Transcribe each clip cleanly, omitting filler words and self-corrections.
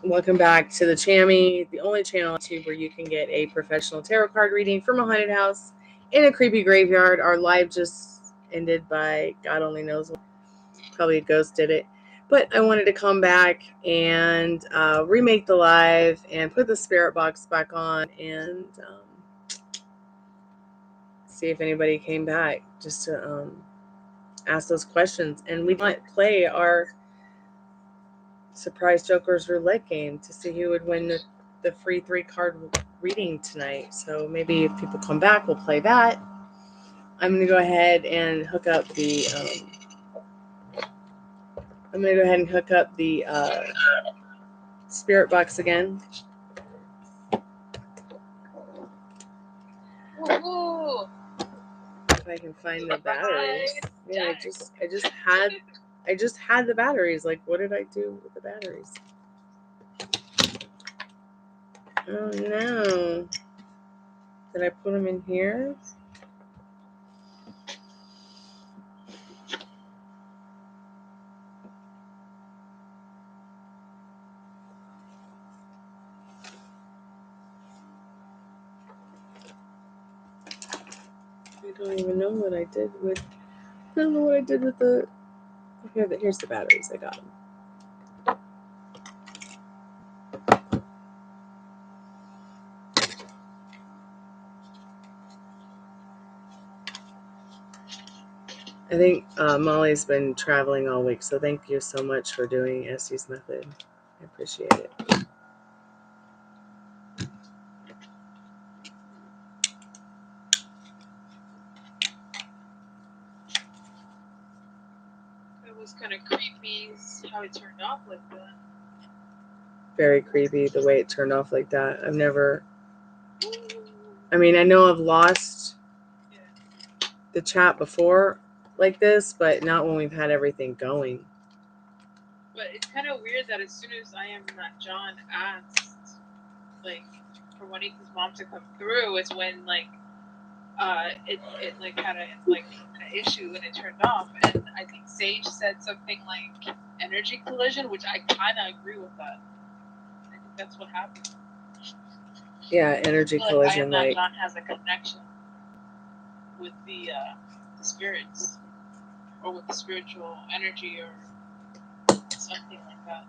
Welcome back to the Chammy, the only channel on YouTube where you can get a professional tarot card reading from a haunted house in a creepy graveyard. Our live just ended by God only knows what. Probably a ghost did it. But I wanted to come back and remake the live and put the spirit box back on and see if anybody came back just to ask those questions. And we might play our Surprise Jokers Roulette game to see who would win the free 3-card reading tonight. So maybe if people come back, we'll play that. I'm going to go ahead and hook up the spirit box again. Woo-hoo. If I can find the batteries. Yeah, I just had the batteries. Like, what did I do with the batteries? Oh no. Did I put them in here? I don't even know what I did with. I don't know what I did with the. Here's the batteries. I got them. I think Molly's been traveling all week, so thank you so much for doing Essie's method. I appreciate it. It was kind of creepy how it turned off like that. Very creepy the way it turned off like that. I've never. I mean, I know I've lost the chat before like this, but not when we've had everything going. But it's kind of weird that as soon as I am not John asked, like, for Juanita's mom to come through, is when like it like had a like an issue and it turned off. And I think Sage said something like energy collision, which I kind of agree with that. I think that's what happened. Yeah, energy collision. Like John has a connection with the spirits, or with the spiritual energy, or something like that.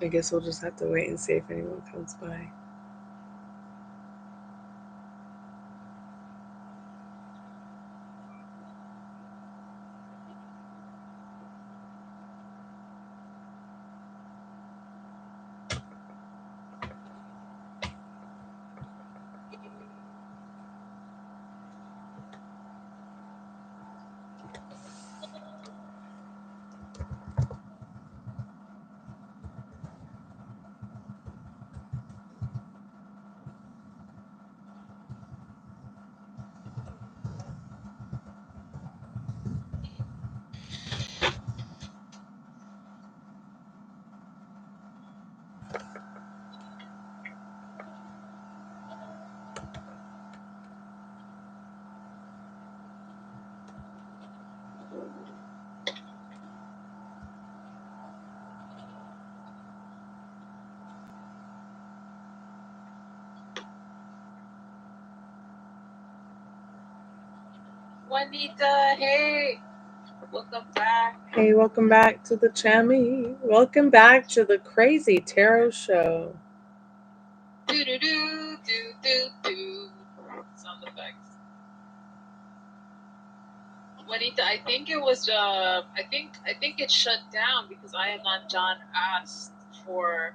I guess we'll just have to wait and see if anyone comes by. Juanita, hey, welcome back. Hey, welcome back to the Chammy. Welcome back to the Crazy Tarot Show. Do do do do do do. Sound effects. Juanita, I think it was I think it shut down because I am not John asked for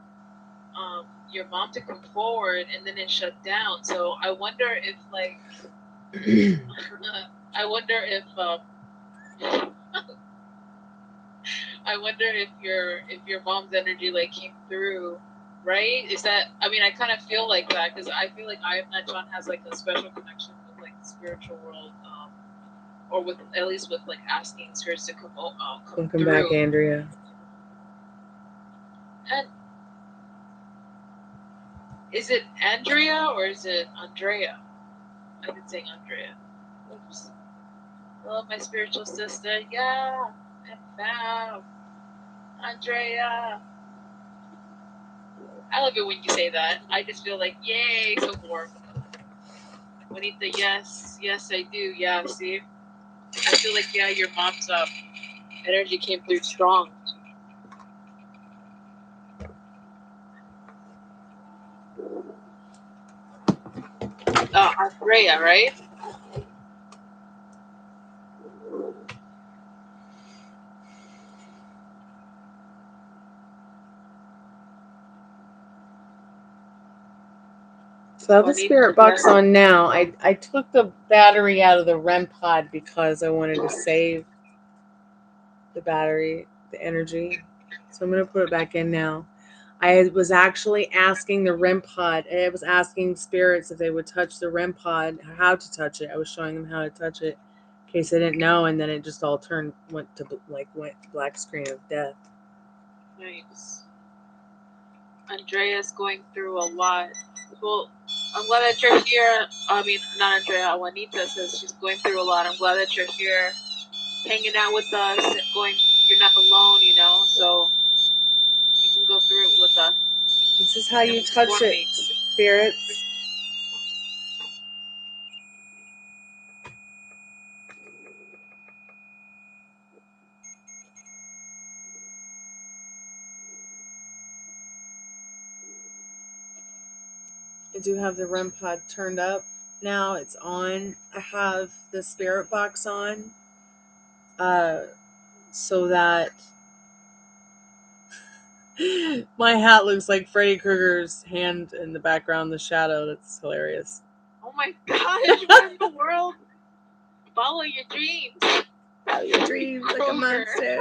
your mom to come forward and then it shut down. So I wonder if like I wonder if I wonder if your mom's energy like came through, right? Is that, I mean, I kind of feel like that because I feel like I am not John has like a special connection with like the spiritual world, or with at least with like asking spirits to come Welcome through. back, Andrea. And is it Andrea or is it Andrea? I've been saying Andrea. Oops. Hello, my spiritual sister. Yeah, I'm found. Andrea. I love it when you say that. I just feel like, yay, so warm. Juanita, yes, I do. Yeah, see? I feel like, yeah, your mom's energy came through strong. Andrea, right? So I have the spirit box on now. I took the battery out of the REM pod because I wanted to save the battery, the energy. So I'm going to put it back in now. I was actually asking the REM pod. I was asking spirits if they would touch the REM pod, how to touch it. I was showing them how to touch it in case they didn't know, and then it just all went black screen of death. Nice. Andrea's going through a lot. Well, I'm glad that you're here. I mean, not Andrea, Juanita says she's going through a lot. I'm glad that you're here hanging out with us and you're not alone, you know, so you can go through it with us. This is how you touch it, spirits. I do have the REM pod turned up now. It's on. I have the spirit box on, so that my hat looks like Freddy Krueger's hand in the background, the shadow. That's hilarious. Oh my gosh, what in the world? Follow your dreams. Follow your dreams like a monster.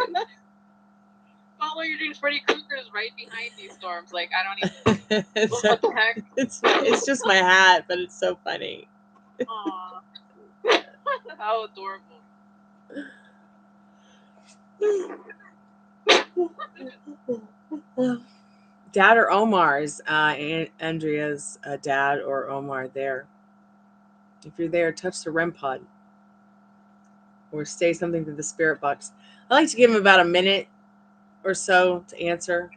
Follow your dreams. Freddy Krueger is right behind these storms. Like, I don't even. What the heck? It's just my hat, but it's so funny. Aww. How adorable. Dad or Omar's, Andrea's dad or Omar there. If you're there, touch the REM pod or say something to the spirit box. I like to give him about a minute or so to answer.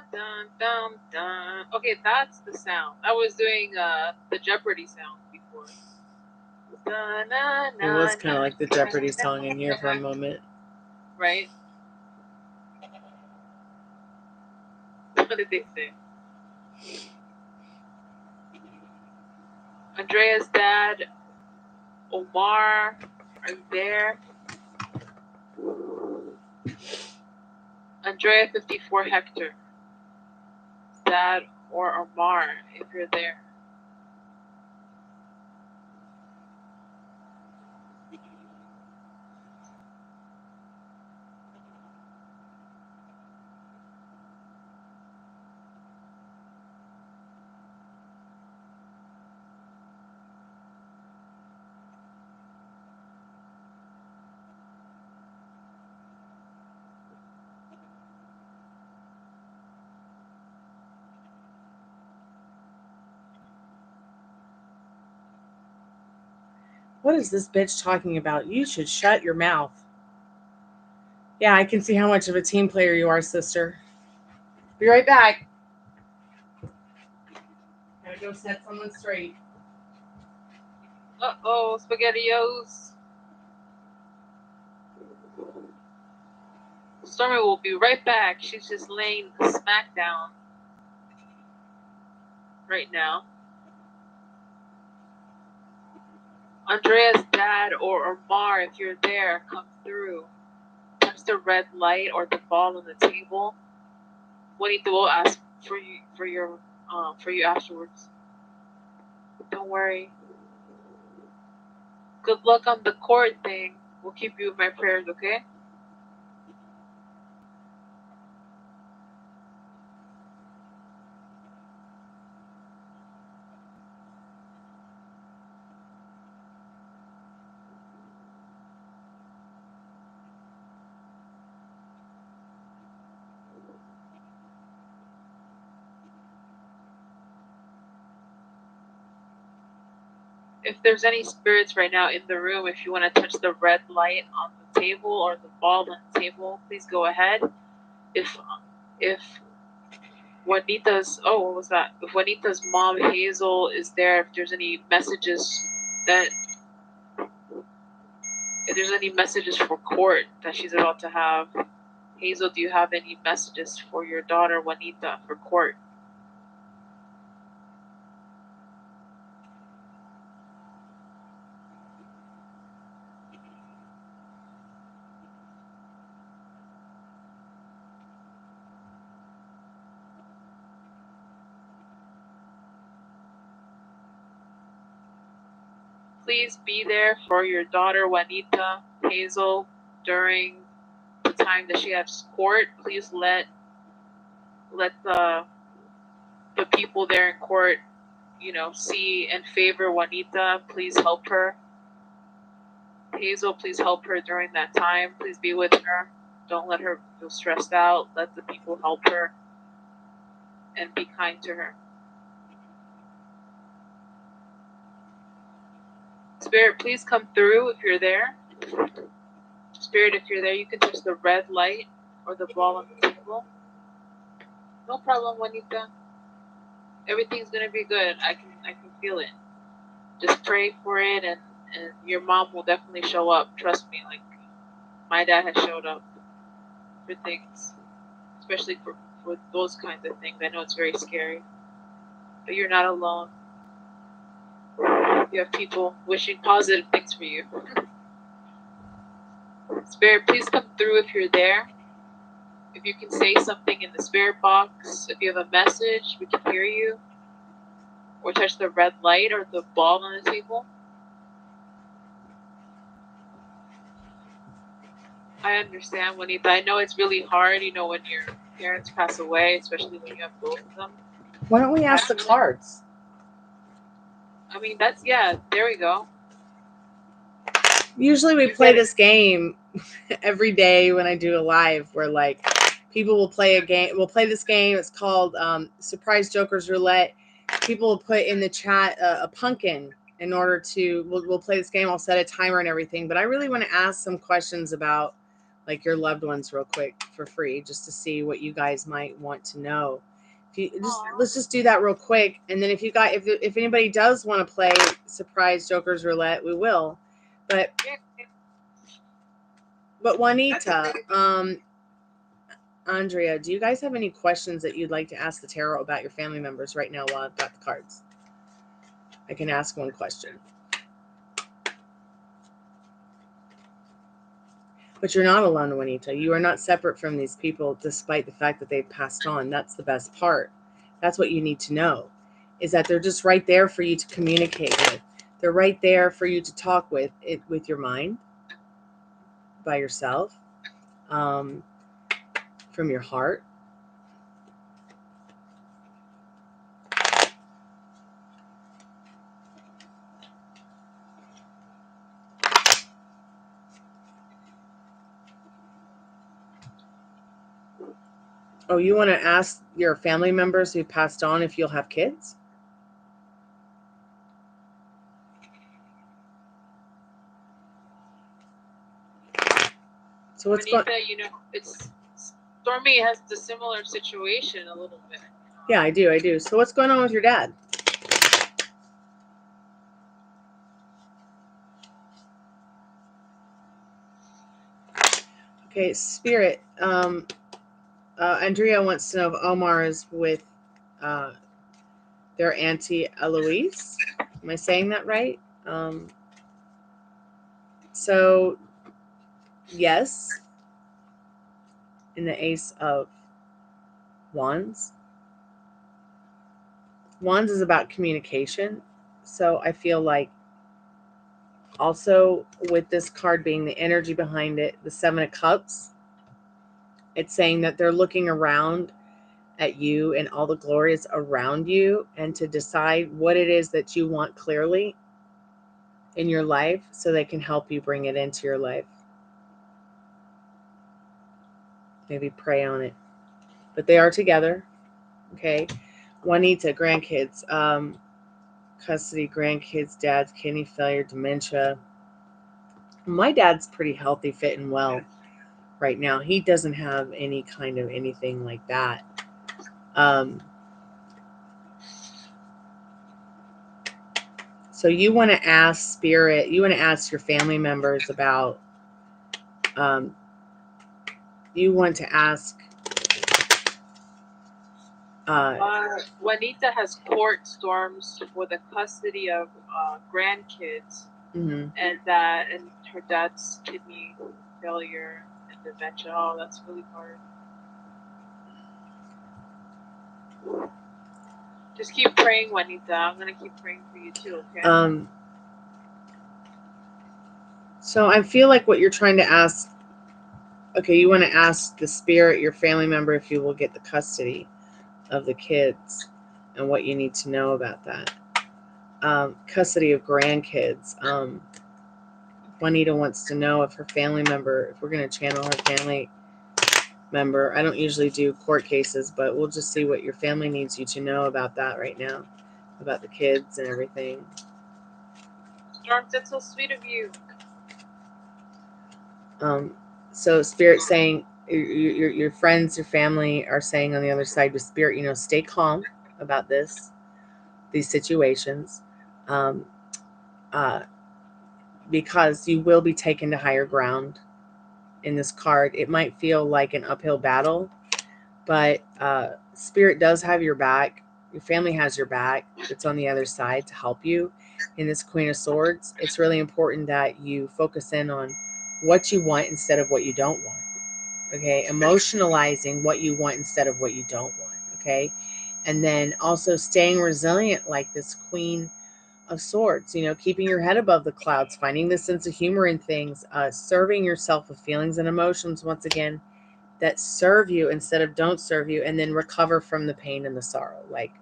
Dun, dun, dun. Okay, that's the sound. I was doing the Jeopardy sound before. It was kind of like the Jeopardy song in here for a moment. Right? What did they say? Andrea's dad, Omar, are you there? Andrea 54 Hector. Dad or Omar, if you're there. What is this bitch talking about? You should shut your mouth. Yeah, I can see how much of a team player you are, sister. Be right back. Gotta go set someone straight. Uh-oh, SpaghettiOs. Stormie will be right back. She's just laying the smack down right now. Andrea's dad or Omar, if you're there, come through. Touch the red light or the ball on the table. Juanita will ask for you afterwards. Don't worry. Good luck on the court thing. We'll keep you in my prayers, okay? If there's any spirits right now in the room, if you want to touch the red light on the table or the ball on the table, please go ahead. If Juanita's what was that? If Juanita's mom Hazel is there, if there's any messages for court that she's about to have, Hazel, do you have any messages for your daughter Juanita for court? Please be there for your daughter Juanita, Hazel, during the time that she has court. Please let the people there in court, see and favor Juanita. Please help her. Hazel, please help her during that time. Please be with her. Don't let her feel stressed out. Let the people help her and be kind to her. Spirit, please come through if you're there. Spirit, if you're there, you can touch the red light or the ball on the table. No problem, Juanita. Everything's gonna be good. I can feel it. Just pray for it, and your mom will definitely show up. Trust me. Like my dad has showed up for things, especially for those kinds of things. I know it's very scary, but you're not alone. You have people wishing positive things for you. Spirit, please come through if you're there. If you can say something in the spirit box, if you have a message, we can hear you. Or touch the red light or the ball on the table. I understand, Juanita. I know it's really hard, when your parents pass away, especially when you have both of them. Why don't we ask the cards? I mean, there we go. Usually we play this game every day when I do a live where like people will play a game. We'll play this game. It's called Surprise Jokers Roulette. People will put in the chat a pumpkin in order to, we'll play this game. I'll set a timer and everything, but I really want to ask some questions about like your loved ones real quick for free, just to see what you guys might want to know. Let's just do that real quick. And then if anybody does want to play Surprise Jokers Roulette, we will. But Juanita, Andrea, do you guys have any questions that you'd like to ask the tarot about your family members right now while I've got the cards? I can ask one question. But you're not alone, Juanita. You are not separate from these people despite the fact that they've passed on. That's the best part. That's what you need to know, is that they're just right there for you to communicate with. They're right there for you to talk with your mind, by yourself, from your heart. Oh, you want to ask your family members who passed on if you'll have kids? So what's going? It's Stormie has the similar situation a little bit. Yeah, I do. So what's going on with your dad? Okay, Spirit. Andrea wants to know if Omar is with their auntie Eloise. Am I saying that right? So, yes, in the Ace of Wands. Wands is about communication. So I feel like also with this card being the energy behind it, the Seven of Cups, it's saying that they're looking around at you and all the glories around you and to decide what it is that you want clearly in your life so they can help you bring it into your life. Maybe pray on it. But they are together. Okay. Juanita, grandkids, custody, grandkids, dad's kidney failure, dementia. My dad's pretty healthy, fit, and well right now. He doesn't have any kind of anything like that. So you want to ask Spirit, you want to ask your family members about, you want to ask. Juanita has court storms for the custody of grandkids, and her dad's kidney failure and dementia. Oh, that's really hard. Just keep praying, Juanita. I'm gonna keep praying for you too. Okay. So I feel like what you're trying to ask. Okay, you want to ask the Spirit, your family member, if you will get the custody of the kids and what you need to know about that. Custody of grandkids. Juanita wants to know if her family member, if we're going to channel her family member. I don't usually do court cases, but we'll just see what your family needs you to know about that right now, about the kids and everything. Storm, that's so sweet of you. So Spirit saying, your friends, your family are saying on the other side with Spirit, stay calm about these situations, because you will be taken to higher ground in this card. It might feel like an uphill battle, but Spirit does have your back. Your family has your back. It's on the other side to help you in this Queen of Swords. It's really important that you focus in on what you want instead of what you don't want. Okay, emotionalizing what you want instead of what you don't want. Okay, and then also staying resilient like this Queen of Swords, keeping your head above the clouds, finding the sense of humor in things, serving yourself with feelings and emotions, once again, that serve you instead of don't serve you, and then recover from the pain and the sorrow. Like,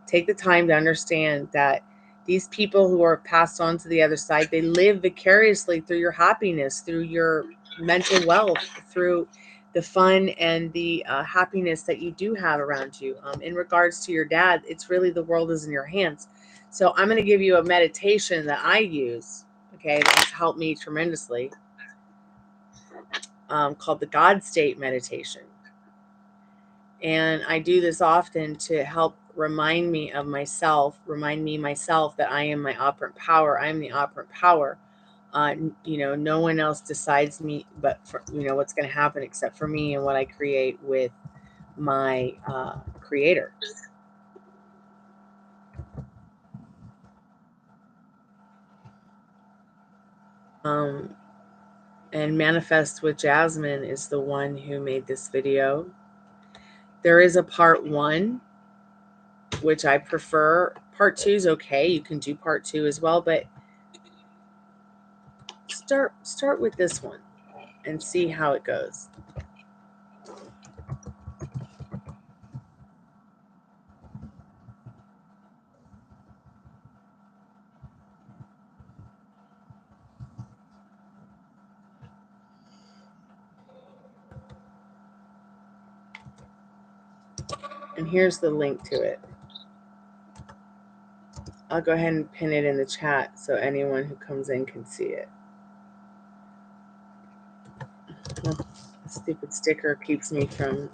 take the time to understand that these people who are passed on to the other side, they live vicariously through your happiness, through your mental wealth, through the fun and the happiness that you do have around you. In regards to your dad, it's really the world is in your hands. So I'm going to give you a meditation that I use, okay, that's helped me tremendously, called the God State meditation. And I do this often to help remind me myself that I am my operant power. I am the operant power. No one else decides me, but what's going to happen except for me and what I create with my creator. And Manifest with Jasmine is the one who made this video. There is a part 1, which I prefer. Part 2 is okay. You can do part 2 as well, but start with this one and see how it goes. And here's the link to it. I'll go ahead and pin it in the chat so anyone who comes in can see it. The stupid sticker keeps me from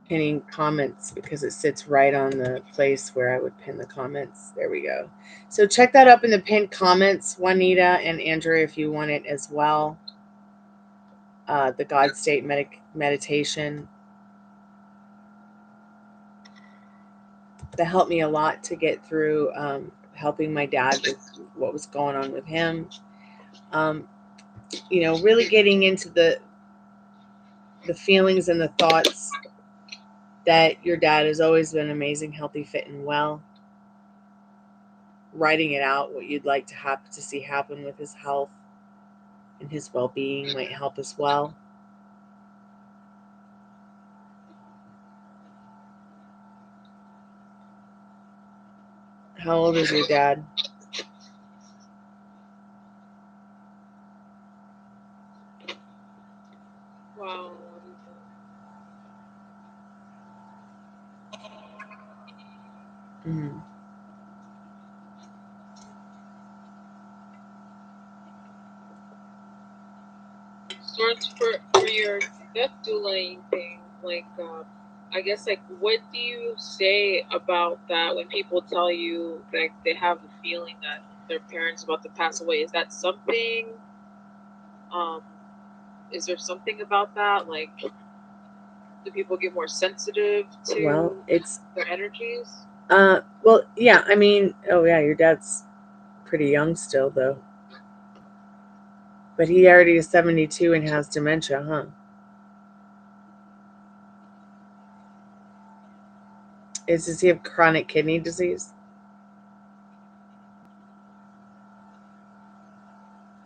pinning comments because it sits right on the place where I would pin the comments. There we go. So check that up in the pinned comments, Juanita and Andrea, if you want it as well. The God State meditation. That helped me a lot to get through helping my dad with what was going on with him. You know, really getting into the feelings and the thoughts that your dad has always been amazing, healthy, fit, and well. Writing it out, what you'd like to see happen with his health and his well-being might help as well. How old is your dad? Wow. Mm. Starts for your death douling thing, like I guess, like, what do you say about that when people tell you that they have the feeling that their parents about to pass away? Is that something? Is there something about that? Like, do people get more sensitive to their energies? Well, yeah. I mean, oh yeah, your dad's pretty young still, though. But he already is 72 and has dementia, huh? Does he have chronic kidney disease?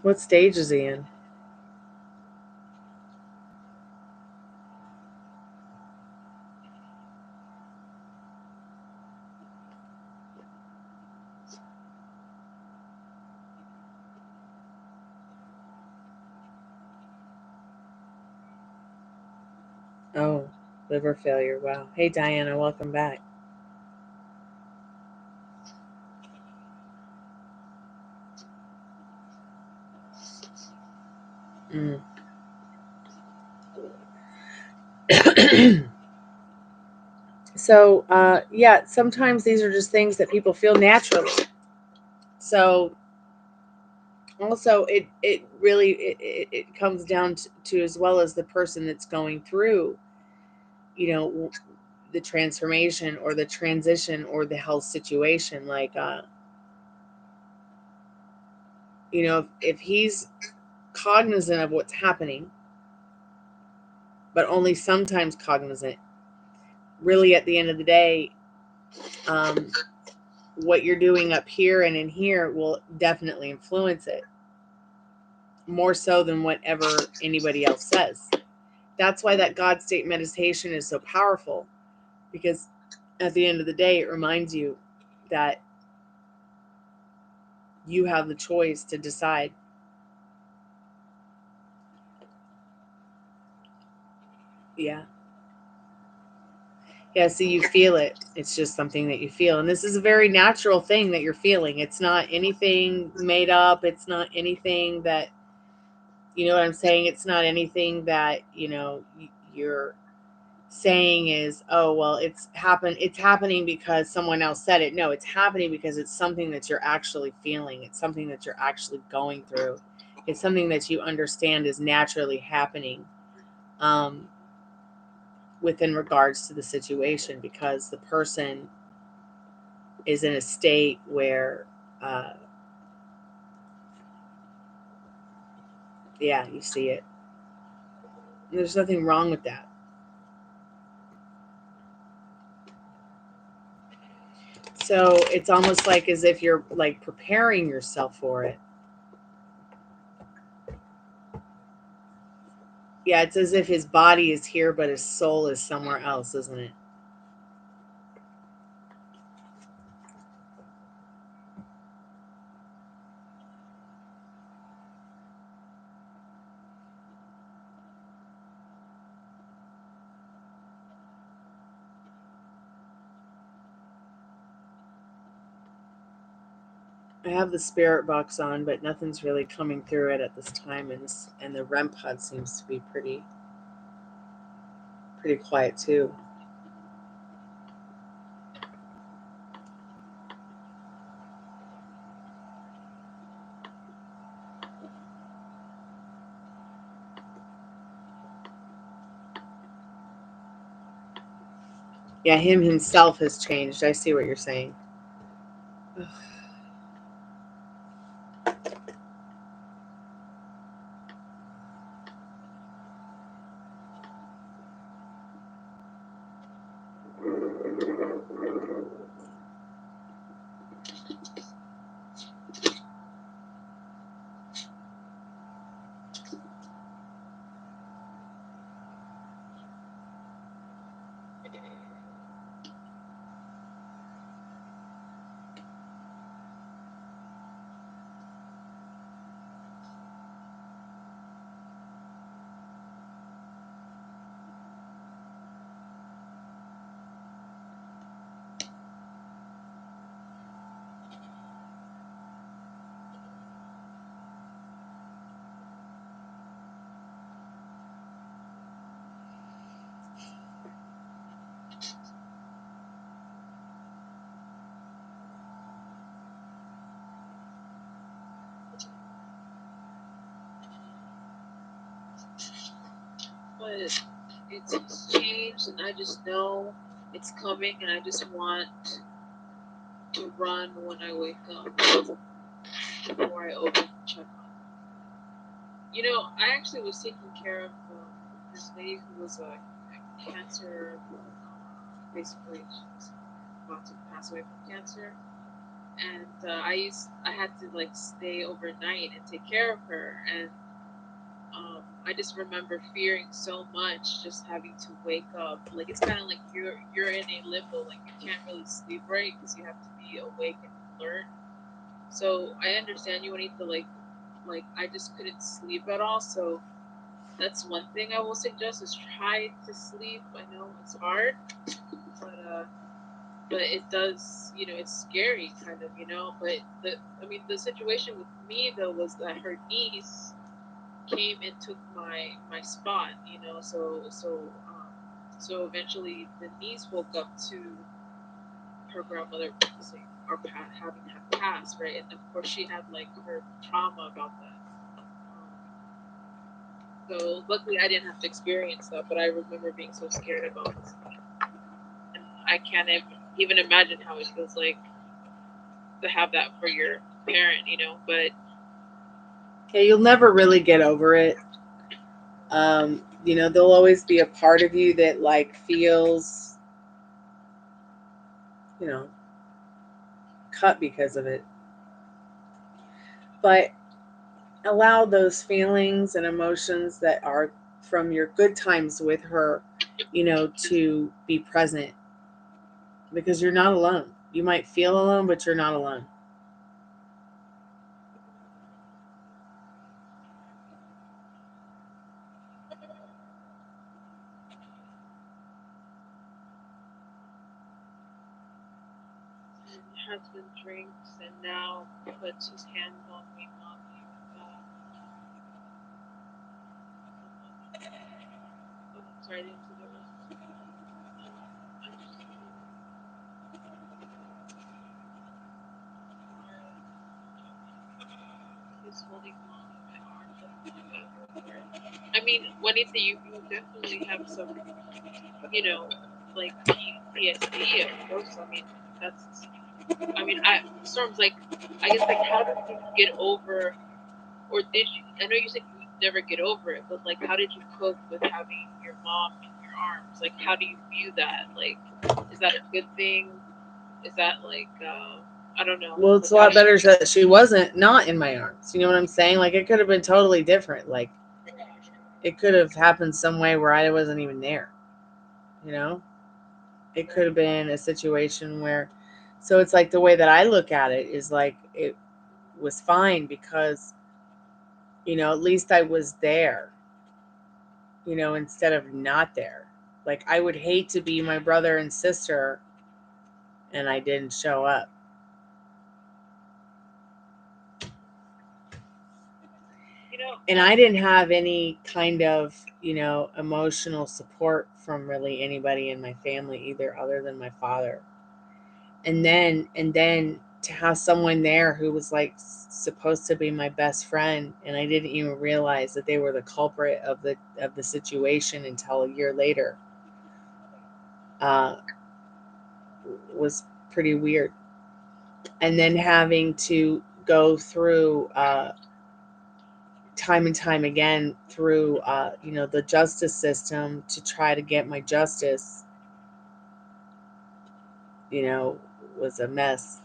What stage is he in? Oh, liver failure. Wow. Hey, Diana, welcome back. So, yeah, sometimes these are just things that people feel naturally. So, also, it really it comes down to as well as the person that's going through, you know, the transformation or the transition or the health situation. Like, you know, if he's cognizant of what's happening, but only sometimes cognizant, really at the end of the day, what you're doing up here and in here will definitely influence it more so than whatever anybody else says. That's why that God state meditation is so powerful, because at the end of the day, it reminds you that you have the choice to decide. Yeah. Yeah, so you feel it. It's just something that you feel. And this is a very natural thing that you're feeling. It's not anything made up. It's not anything that, you know what I'm saying? It's not anything that, you know, you're saying is, oh, well, it's happening because someone else said it. No, it's happening because it's something that you're actually feeling. It's something that you're actually going through. It's something that you understand is naturally happening within regards to the situation, because the person is in a state where yeah, you see it. There's nothing wrong with that. So it's almost like as if you're like preparing yourself for it. Yeah, it's as if his body is here, but his soul is somewhere else, isn't it? I have the Spiritbox on, but nothing's really coming through it at this time, and the REM pod seems to be pretty quiet too. Yeah, him himself has changed. I see what you're saying. But it's changed, and I just know it's coming, and I just want to run when I wake up before I open and check on them. You know, I actually was taking care of this lady who was a cancer, basically, she was about to pass away from cancer. And I had to like stay overnight and take care of her, and I just remember fearing so much just having to wake up. Like it's kind of like you're in a limbo, like you can't really sleep right because you have to be awake and alert. So I understand you need to like I just couldn't sleep at all. So that's one thing I will suggest is try to sleep. I know it's hard, but but it does, you know, it's scary kind of, you know. But the situation with me though was that her niece came and took my spot, you know. So eventually the niece woke up to her grandmother passing or having had passed, right? And of course she had like her trauma about that. So luckily I didn't have to experience that, but I remember being so scared about it. And I can't even imagine how it feels like to have that for your parent, you know. But Okay, you'll never really get over it. You know, there'll always be a part of you that like feels, you know, cut because of it. But allow those feelings and emotions that are from your good times with her, you know, to be present because you're not alone. You might feel alone, but you're not alone. my husband drinks and now puts his hands on me, mommy. Oh, I'm sorry, I didn't see the rest. I'm just he's holding on to my arm. I mean, Juanita, you definitely have some, you know, like PTSD, of course. I mean, that's, I mean, Storm's like, I guess, like, how did you get over, or did you, I know you said you never get over it, but, like, how did you cope with having your mom in your arms? Like, how do you view that? Like, is that a good thing? Is that, like, I don't know. Well, it's Like, a how lot do you, better that she wasn't not in my arms. You know what I'm saying? Like it could have been totally different. Like it could have happened some way where I wasn't even there. You know? It could have been a situation where so it's like the way that I look at it is like it was fine because you know, at least I was there, you know, instead of not there. Like I would hate to be my brother and sister and I didn't show up. you know, And I didn't have any kind of, you know, emotional support from really anybody in my family either other than my father. And then to have someone there who was like supposed to be my best friend and I didn't even realize that they were the culprit of the situation until a year later uh, was pretty weird. And then having to go through time and time again through you know, the justice system to try to get my justice was a mess.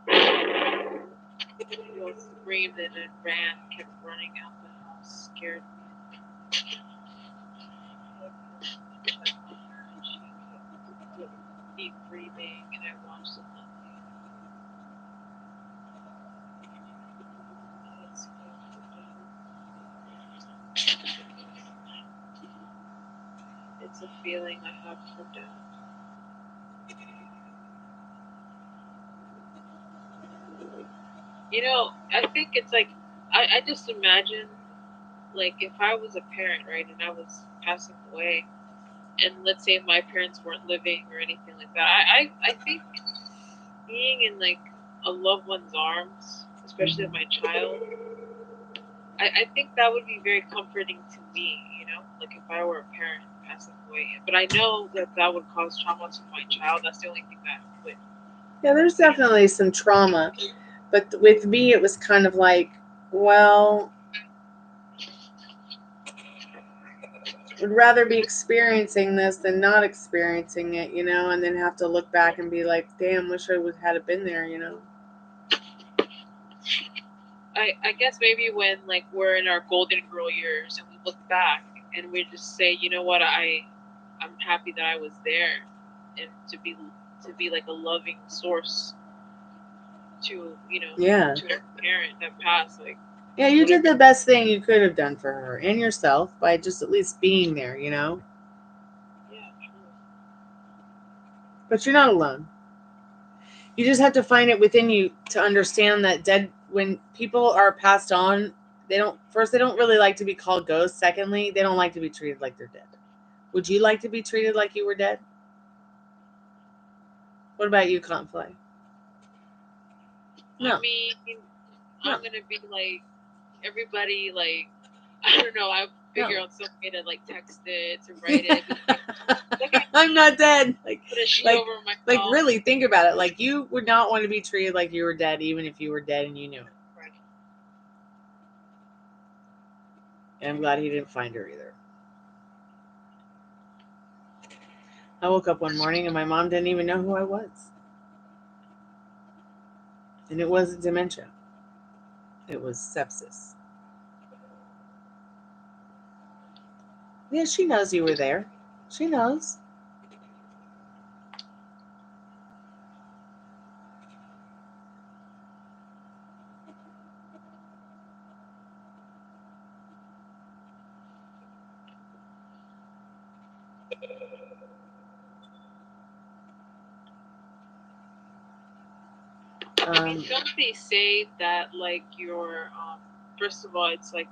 He all screamed and then ran, kept running out the house, scared me. She kept deep breathing, and I watched it nothing. It's a feeling I have for death. I think it's like I just imagine, like, if I was a parent, right, and I was passing away, and let's say my parents weren't living or anything like that, I think being in like a loved one's arms, especially my child, I think that would be very comforting to me, like if I were a parent passing away. But I know that would cause trauma to my child. That's the only thing that would. Yeah, there's definitely some trauma. But with me, it was kind of like, well, would rather be experiencing this than not experiencing it, and then have to look back and be like, damn, wish I would had been there, I guess maybe when like we're in our golden girl years and we look back and we just say, you know what, I'm happy that I was there, and to be like a loving source to Yeah. to a parent that passed, like. Yeah, you did the best thing you could have done for her and yourself by just at least being there, Yeah, true. But you're not alone. You just have to find it within you to understand that when people are passed on, they don't really like to be called ghosts. Secondly, they don't like to be treated like they're dead. Would you like to be treated like you were dead? What about you, Conflay? No. I mean, I'm gonna be like everybody, like, I don't know, I figure out some way to like text it, to write it. I'm not dead. Put a sheet over my mouth. Really think about it. Like, you would not want to be treated like you were dead, even if you were dead and you knew it. Right. And I'm glad he didn't find her either. I woke up one morning and my mom didn't even know who I was. And it wasn't dementia. It was sepsis. Yeah, she knows you were there. She knows. Don't they say that like your first of all, it's like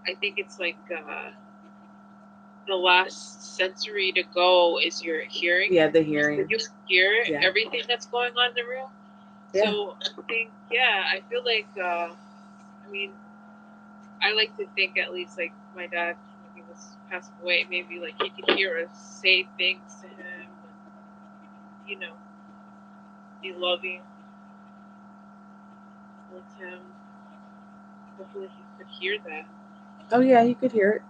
I think it's like the last sensory to go is your hearing. Yeah, the hearing. You hear everything that's going on in the room. Yeah. So I think, I feel like I mean, I like to think at least like my dad when he was passing away, maybe like he could hear us say things to him, and, be loving with him. Hopefully he could hear that. Oh yeah, he could hear it.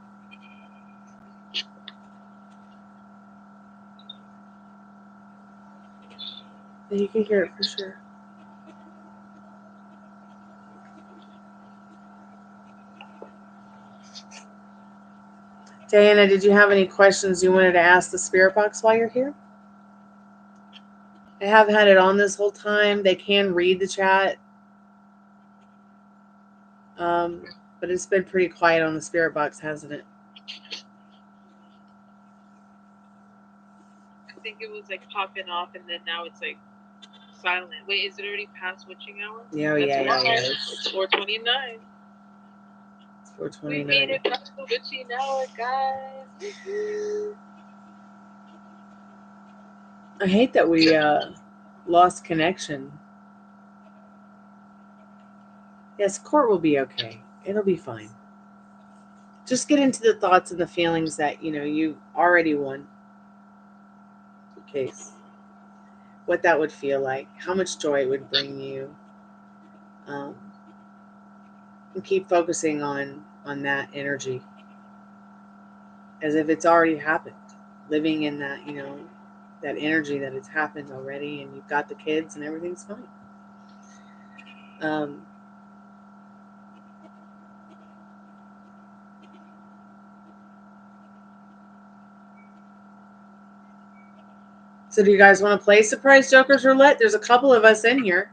He could hear it for sure. Diana, did you have any questions you wanted to ask the spirit box while you're here? I have had it on this whole time. They can read the chat. But it's been pretty quiet on the spirit box, hasn't it? I think it was like popping off, and then now it's like silent. Wait, is it already past witching hour? Yeah, it is. It's 4:29. It's 4:29. We made it past the witching hour, guys. I hate that we lost connection. Yes, court will be okay. It'll be fine. Just get into the thoughts and the feelings that, you already won the case. What that would feel like, how much joy it would bring you. And keep focusing on that energy as if it's already happened. Living in that, that energy that it's happened already, and you've got the kids and everything's fine. So do you guys want to play Surprise Jokers Roulette? There's a couple of us in here.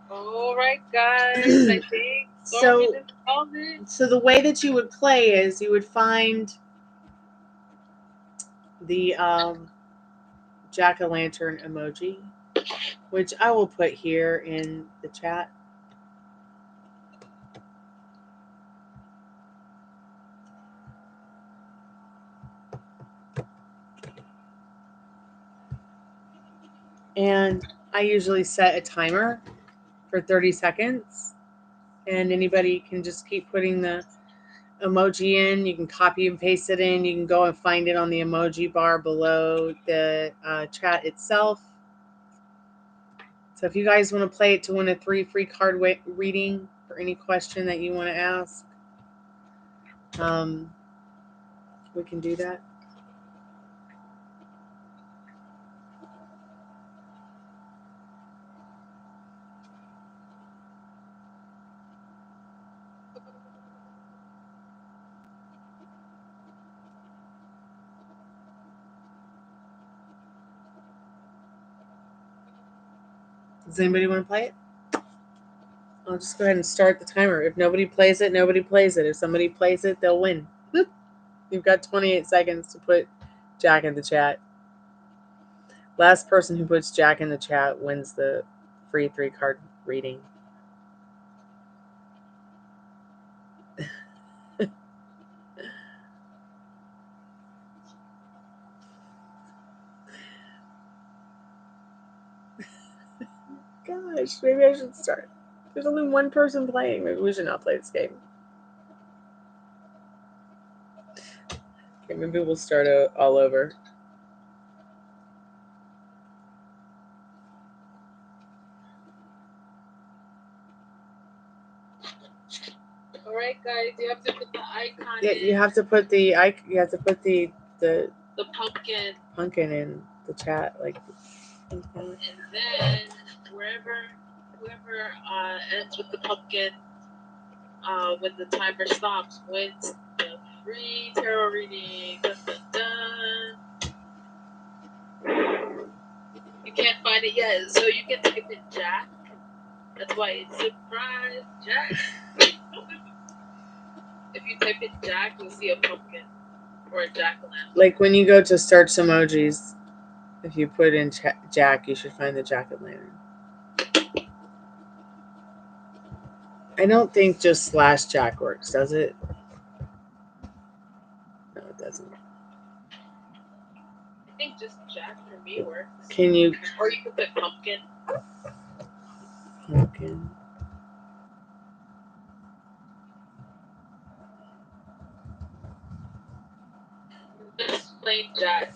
All right, guys. I think so the way that you would play is you would find the jack-o'-lantern emoji, which I will put here in the chat. And I usually set a timer for 30 seconds. And anybody can just keep putting the emoji in. You can copy and paste it in. You can go and find it on the emoji bar below the chat itself. So if you guys want to play it to win a 3 free card reading for any question that you want to ask, we can do that. Does anybody want to play it? I'll just go ahead and start the timer. If nobody plays it, nobody plays it. If somebody plays it, they'll win. You've got 28 seconds to put Jack in the chat. Last person who puts Jack in the chat wins the free 3 card reading. Gosh, maybe I should start. There's only one person playing. Maybe we should not play this game. Okay, maybe we'll start all over. All right, guys. You have to put the icon. Yeah, you have to put the pumpkin in the chat, like. And then whoever ends with the pumpkin, when the timer stops, wins the free tarot reading. Dun, dun, dun. You can't find it yet, so you can type in Jack. That's why it's Surprise Jack. If you type in Jack, you'll see a pumpkin or a jack-o'-lantern. Like when you go to search emojis, if you put in Jack, you should find the jack-o'-lantern. I don't think just /Jack works, does it? No, it doesn't. I think just Jack for me works. Can you? Or you can put pumpkin. Pumpkin. Just plain Jack.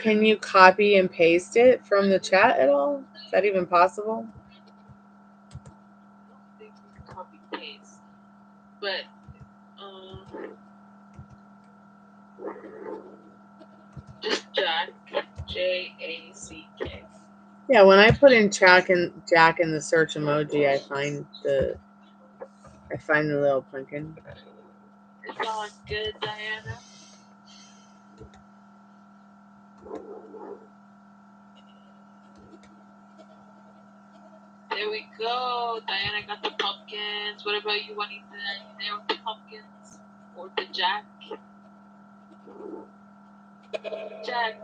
Can you copy and paste it from the chat at all? Is that even possible? I don't think you can copy paste, but just Jack, Jack. Yeah, when I put in Jack in the search emoji, I find the little pumpkin. It's all good, Diana. There we go. Diana got the pumpkins. What about you, Juanita? You there with the pumpkins? Or the Jack? Jack.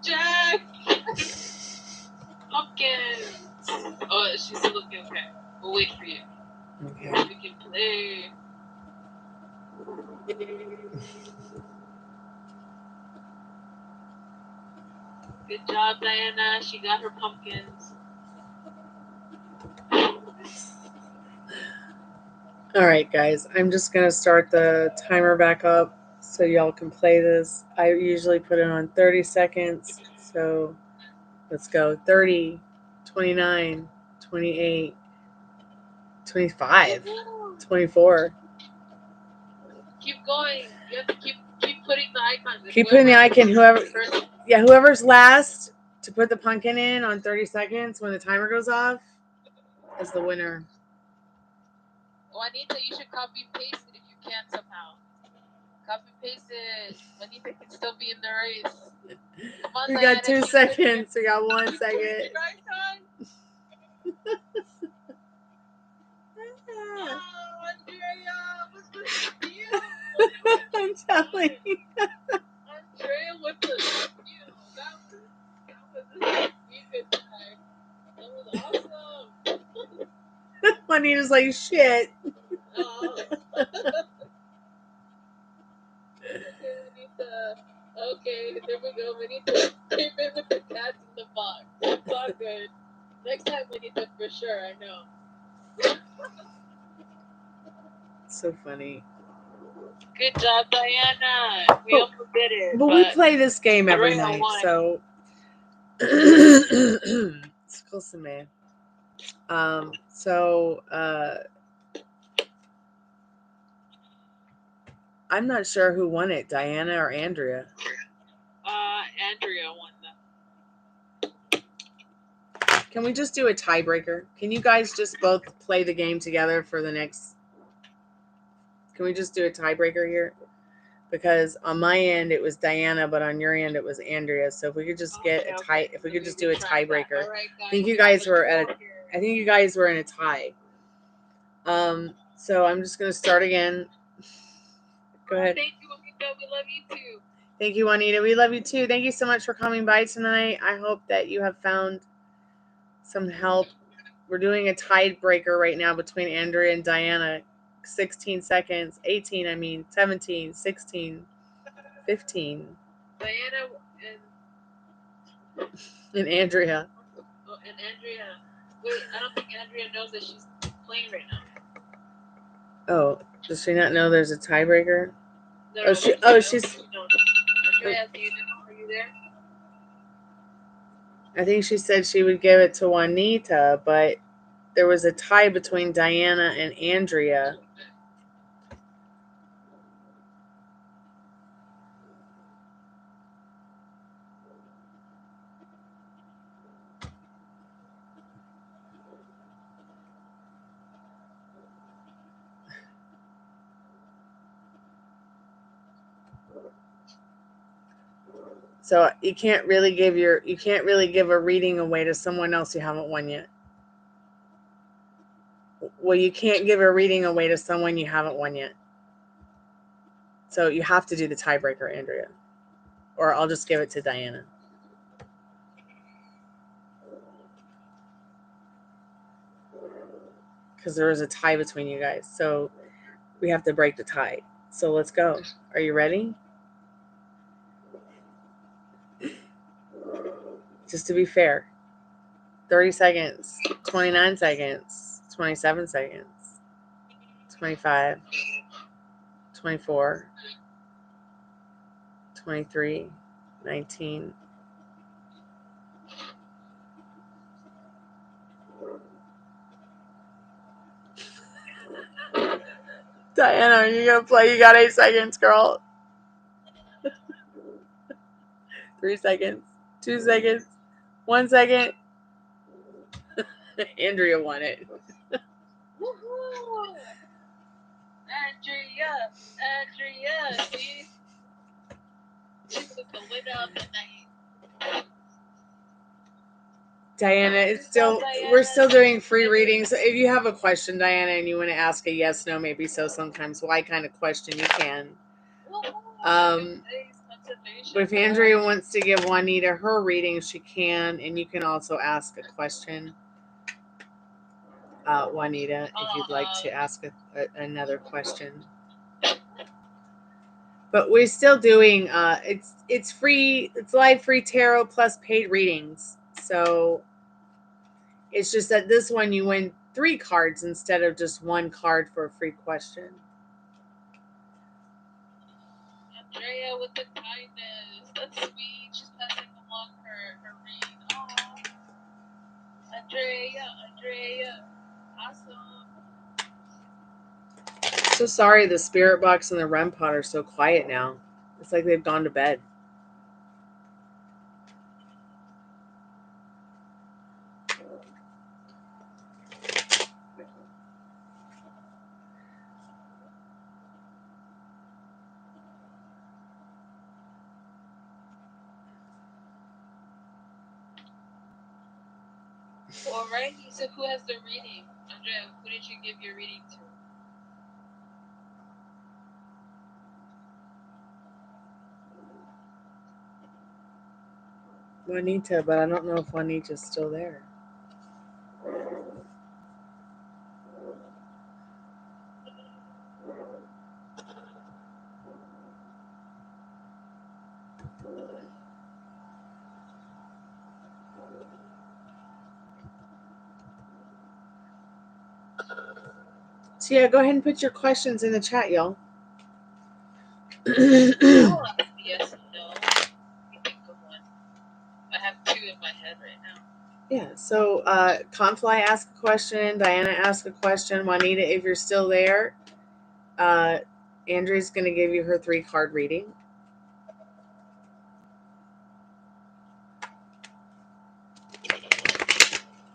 Jack! Pumpkins! Oh, she's still looking okay. We'll wait for you. Okay. We can play. Good job, Diana. She got her pumpkins. All right, guys. I'm just going to start the timer back up so y'all can play this. I usually put it on 30 seconds. So let's go. 30, 29, 28, 25, 24. Keep going. You have to keep putting the icons. Keep putting the icon. Whoever's last to put the pumpkin in on 30 seconds when the timer goes off is the winner. Juanita, you should copy paste it if you can somehow. Copy paste it. Juanita can still be in the race. Come on, We Diana, got 2 seconds. We got 1 second. Oh, Andrea, what's this deal? I'm telling you. Andrea, what's the deal? That was a good time. That was awesome. Juanita's like, shit. Okay, there we go. We need to keep it with the cats in the box. It's all good. Next time we need to for sure, I know. So funny. Good job, Diana. We almost did it. But we play this game every night, so it's close to me. I'm not sure who won it, Diana or Andrea. Andrea won them. Can we just do a tiebreaker? Can you guys just both play the game together for the next? Can we just do a tiebreaker here? Because on my end it was Diana, but on your end it was Andrea. So if we could just get a tie, if we could just do a tiebreaker. I think you guys were in a tie. So I'm just gonna start again. Go ahead. Thank you, Juanita. We love you too. Thank you, Juanita. We love you too. Thank you so much for coming by tonight. I hope that you have found some help. We're doing a tiebreaker right now between Andrea and Diana. 16 seconds. 18, 17, 16, 15. Diana and Andrea. Oh, and Andrea. Wait, I don't think Andrea knows that she's playing right now. Oh, does she not know there's a tiebreaker? No, she's. Andrea, are you there? I think she said she would give it to Juanita, but there was a tie between Diana and Andrea. So you can't really give a reading away to someone else you haven't won yet. Well, you can't give a reading away to someone you haven't won yet. So you have to do the tiebreaker, Andrea. Or I'll just give it to Diana. Because there was a tie between you guys. So we have to break the tie. So let's go. Are you ready? Just to be fair. 30 seconds. 29 seconds. 27 seconds. 25. 24. 23. 19. Diana, are you going to play? You got 8 seconds, girl. 3 seconds. 2 seconds. 1 second. Andrea won it. Woohoo! Andrea, she's the winner of the night. Diana, we're still doing free readings. So if you have a question, Diana, and you want to ask a yes, no, maybe so sometimes, why kind of question you can. But if Andrea wants to give Juanita her reading, she can, and you can also ask a question, Juanita, if you'd like to ask another question. But we're still doing it's free, it's live free tarot plus paid readings. So it's just that this one you win 3 cards instead of just 1 card for a free question. Andrea with the kindness. That's sweet. She's passing along her read. Aww. Andrea. Awesome. So sorry the spirit box and the REM pod are so quiet now. It's like they've gone to bed. Alrighty, so who has the reading? Andrea, who did you give your reading to? Juanita, but I don't know if Juanita's still there. So yeah, go ahead and put your questions in the chat, y'all. I'll ask yes and no. Let me think of one. I have two in my head right now. Yeah, so Confly asked a question, Diana asked a question, Juanita, if you're still there, Andrea's going to give you her 3-card reading.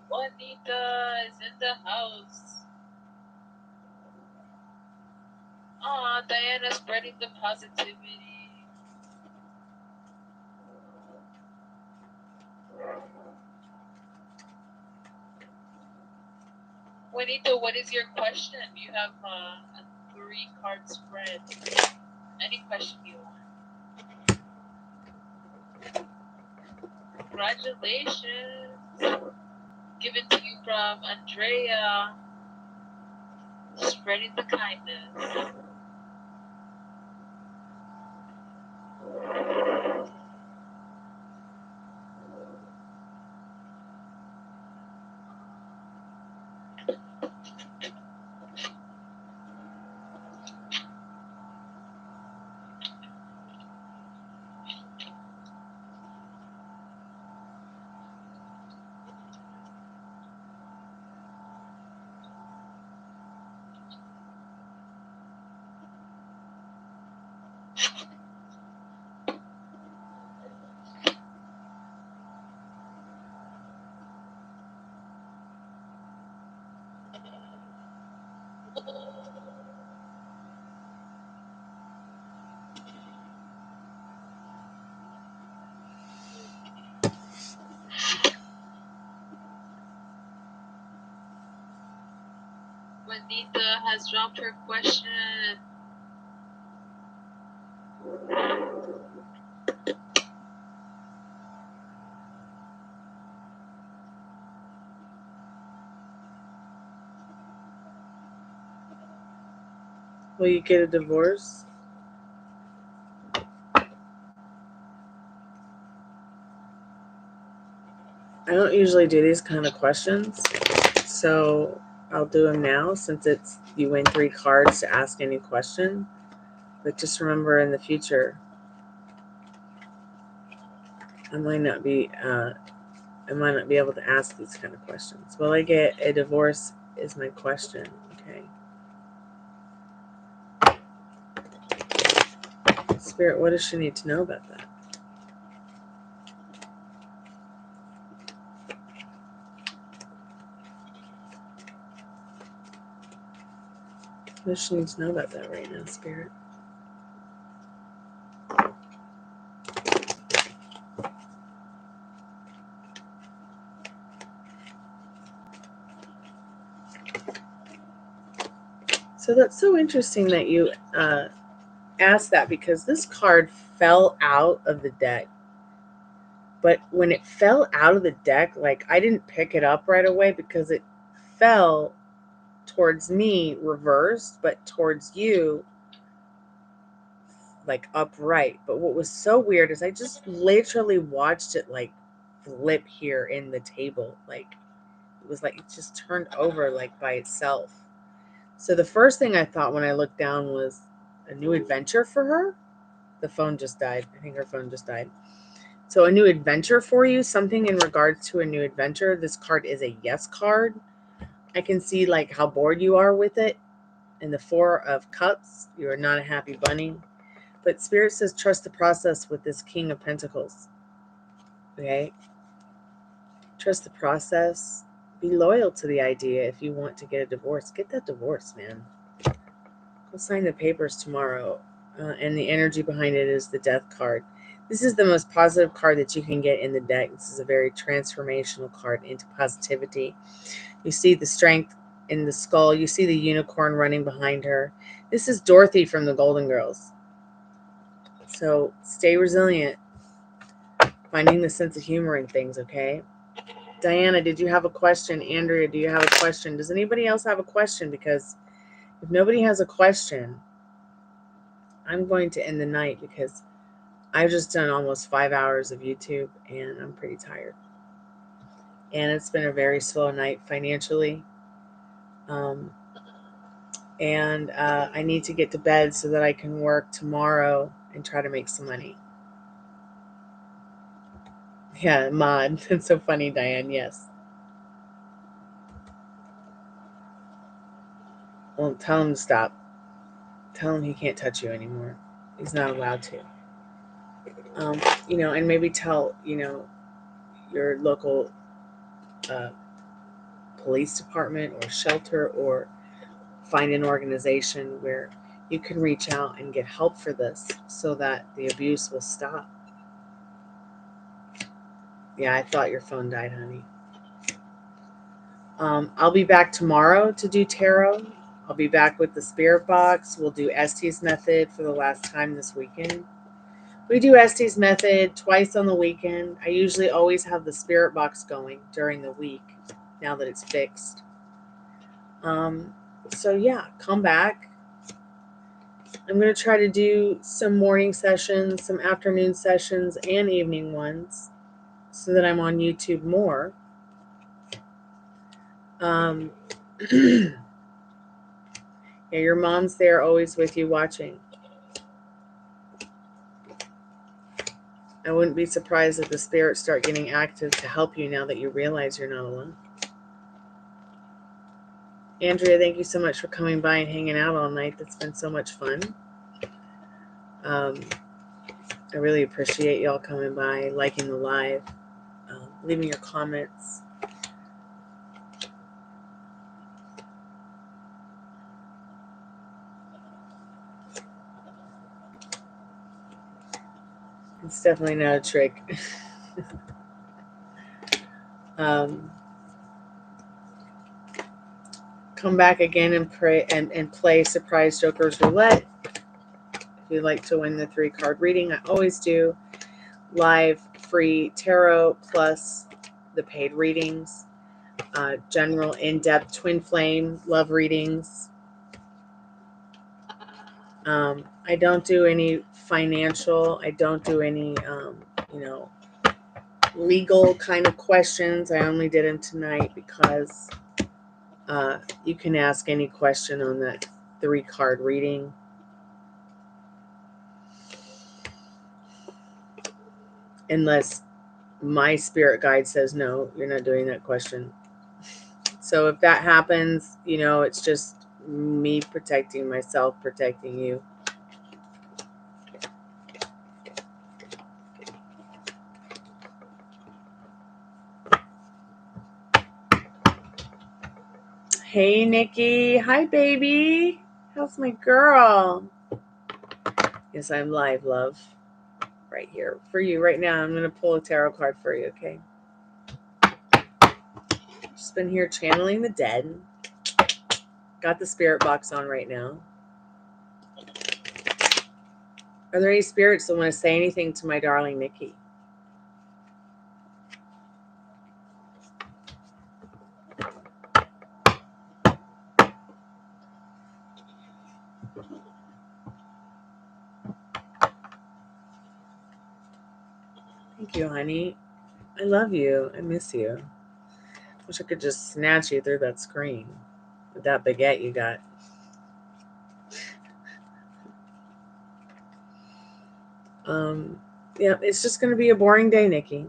Juanita is in the house. Aw, Diana spreading the positivity. Juanita, what is your question? You have a 3-card spread. Any question you want. Congratulations. Given to you from Andrea. Spreading the kindness. Juanita has dropped her question. Will you get a divorce? I don't usually do these kind of questions, so I'll do them now since it's you win 3 cards to ask any question. But just remember in the future, I might not be able to ask these kind of questions. Will I get a divorce is my question, okay? Spirit, what does she need to know about that? What does she need to know about that right now, Spirit? So that's so interesting that you asked that, because this card fell out of the deck. But when it fell out of the deck, like I didn't pick it up right away because it fell towards me reversed, but towards you like upright. But what was so weird is I just literally watched it like flip here in the table. Like it was like it just turned over like by itself. So the first thing I thought when I looked down was a new adventure for her. The phone just died. I think her phone just died. So a new adventure for you, something in regards to a new adventure. This card is a yes card. I can see like how bored you are with it. In the Four of Cups, you are not a happy bunny. But Spirit says trust the process with this King of Pentacles. Okay? Trust the process. Be loyal to the idea if you want to get a divorce. Get that divorce, man. Go sign the papers tomorrow. And the energy behind it is the Death card. This is the most positive card that you can get in the deck. This is a very transformational card into positivity. You see the strength in the skull. You see the unicorn running behind her. This is Dorothy from the Golden Girls. So stay resilient. Finding the sense of humor in things, okay? Diana, did you have a question? Andrea, do you have a question? Does anybody else have a question? Because if nobody has a question, I'm going to end the night because I've just done almost 5 hours of YouTube and I'm pretty tired. And it's been a very slow night financially. I need to get to bed so that I can work tomorrow and try to make some money. Yeah, mod. That's so funny, Diane. Yes. Well, tell him to stop. Tell him he can't touch you anymore. He's not allowed to. And maybe tell, your local police department or shelter, or find an organization where you can reach out and get help for this so that the abuse will stop. Yeah, I thought your phone died, honey. I'll be back tomorrow to do tarot. I'll be back with the Spirit Box. We'll do Estee's method for the last time this weekend. We do Estee's method twice on the weekend. I usually always have the Spirit Box going during the week now that it's fixed. So yeah, come back. I'm going to try to do some morning sessions, some afternoon sessions, and evening ones so that I'm on YouTube more. Yeah, your mom's there always with you watching. I wouldn't be surprised if the spirits start getting active to help you now that you realize you're not alone. Andrea, thank you so much for coming by and hanging out all night. That's been so much fun. I really appreciate y'all coming by, liking the live, leaving your comments. It's definitely not a trick. Come back again and play Surprise Jokers Roulette. If you'd like to win the 3-card reading, I always do. Live free tarot plus the paid readings. General in-depth twin flame love readings. I don't do any financial. I don't do any, legal kind of questions. I only did them tonight because you can ask any question on that 3-card reading. Unless my spirit guide says, no, you're not doing that question. So if that happens, it's just me protecting myself, protecting you. Hey, Nikki. Hi, baby. How's my girl? Yes, I'm live, love. Right here for you right now. I'm going to pull a tarot card for you, okay? Just been here channeling the dead. Got the spirit box on right now. Are there any spirits that want to say anything to my darling Nikki? Thank you, honey. I love you. I miss you. Wish I could just snatch you through that screen with that baguette you got. Yeah, it's just going to be a boring day, Nikki.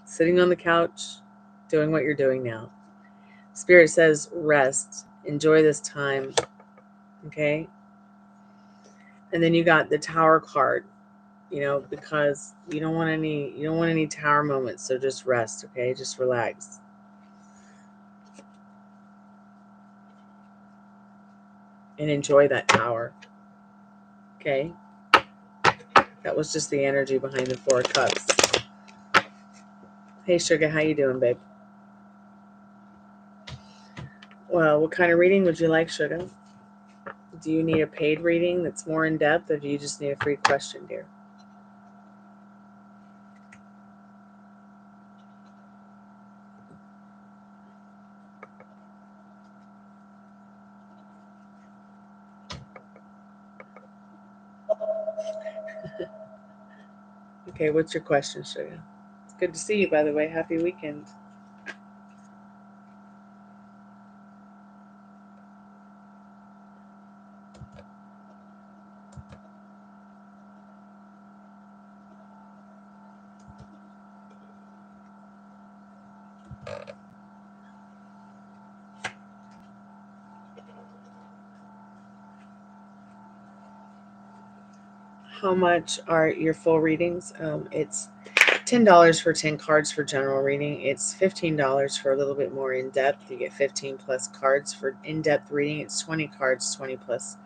Sitting on the couch, doing what you're doing now. Spirit says rest. Enjoy this time. Okay? And then you got the Tower card, because you don't want any tower moments, so just rest, okay? Just relax. And enjoy that tower. Okay? That was just the energy behind the 4 of Cups. Hey, Sugar, how you doing, babe? Well, what kind of reading would you like, Sugar? Do you need a paid reading that's more in depth, or do you just need a free question, dear? Okay, what's your question, Sugar? It's good to see you, by the way. Happy weekend. How much are your full readings? It's $10 for 10 cards for general reading. It's $15 for a little bit more in depth. You get 15 plus cards for in depth reading. It's 20 cards, 20 plus.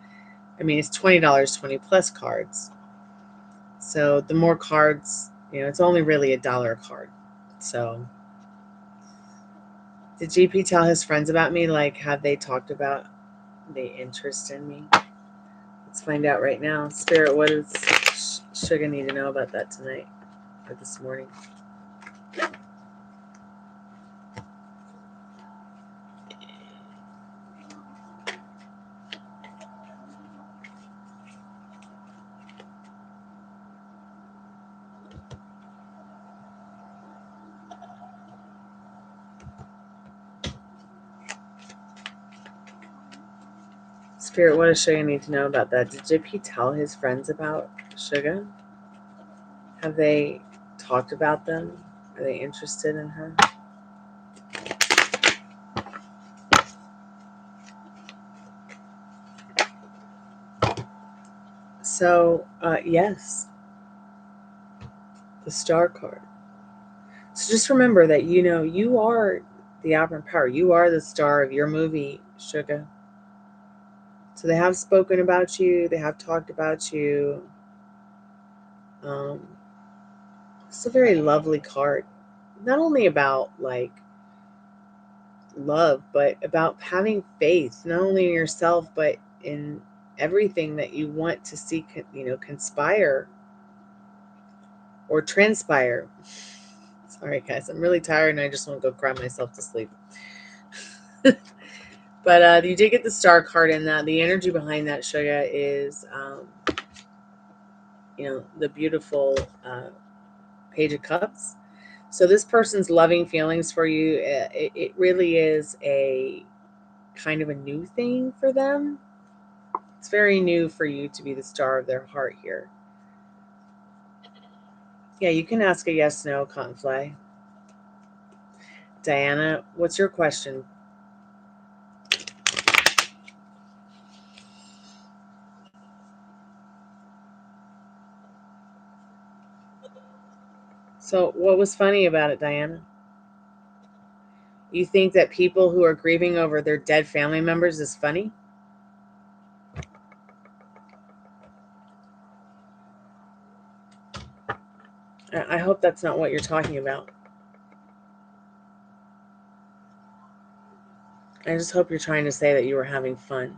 It's $20, 20 plus cards. So the more cards, it's only really $1 a card. So did GP tell his friends about me? Like, have they talked about the interest in me? Let's find out right now. Spirit, what does Sugar need to know about that tonight or this morning? Spirit, what does Sugar need to know about that? Did JP tell his friends about Sugar? Have they talked about them? Are they interested in her? So, yes. The Star card. So just remember that, you are the operant power. You are the star of your movie, Sugar. So they have spoken about you. They have talked about you. It's a very lovely card. Not only about, like, love, but about having faith, not only in yourself, but in everything that you want to see, conspire or transpire. Sorry, guys. I'm really tired and I just want to go cry myself to sleep. But you did get the Star card in that. The energy behind that, Sugar, is, the beautiful Page of Cups. So this person's loving feelings for you, it really is a kind of a new thing for them. It's very new for you to be the star of their heart here. Yeah, you can ask a yes, no, Cottonfly. Diana, what's your question? So what was funny about it, Diana? You think that people who are grieving over their dead family members is funny? I hope that's not what you're talking about. I just hope you're trying to say that you were having fun.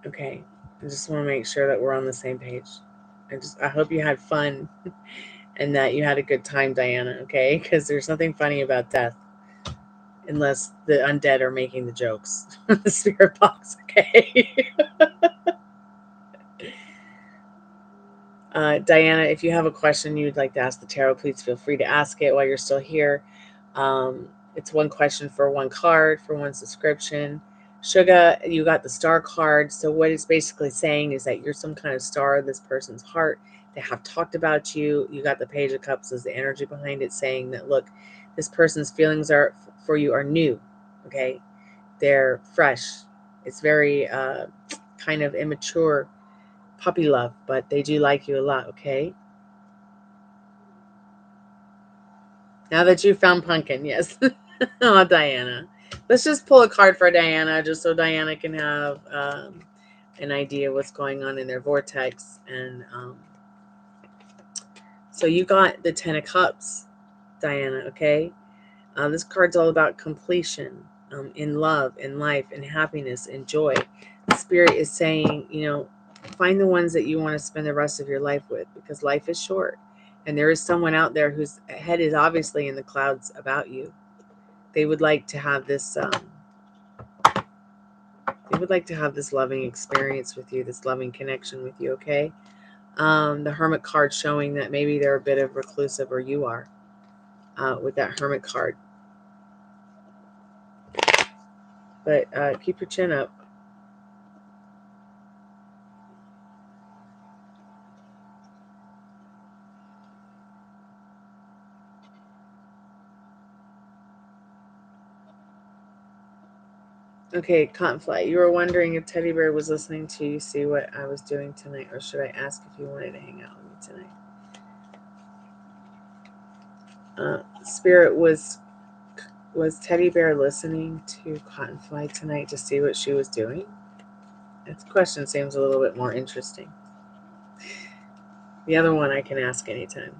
Okay. I just want to make sure that we're on the same page. I hope you had fun and that you had a good time, Diana, okay? Because there's nothing funny about death unless the undead are making the jokes. The spirit box, okay? Diana, if you have a question you'd like to ask the tarot, please feel free to ask it while you're still here. It's one question for one card, for one subscription. Sugar, you got the star card. So what it's basically saying is that you're some kind of star of this person's heart. They have talked about you. You got the Page of Cups as the energy behind it, saying that, look, this person's feelings are for you are new. Okay, they're fresh. It's very kind of immature puppy love, but they do like you a lot. Okay. Now that you found Pumpkin, yes. Oh, Diana. Let's just pull a card for Diana, just so Diana can have an idea what's going on in their vortex. And so you got the 10 of Cups, Diana, okay? This card's all about completion in love, in life, in happiness, in joy. The Spirit is saying, find the ones that you want to spend the rest of your life with, because life is short. And there is someone out there whose head is obviously in the clouds about you. They would like to have this loving experience with you, this loving connection with you, okay? The Hermit card showing that maybe they're a bit of reclusive, or you are, with that Hermit card. But keep your chin up. Okay, Cottonfly, you were wondering if Teddy Bear was listening to you see what I was doing tonight, or should I ask if you wanted to hang out with me tonight? Spirit, was Teddy Bear listening to Cottonfly tonight to see what she was doing? That question seems a little bit more interesting. The other one I can ask anytime.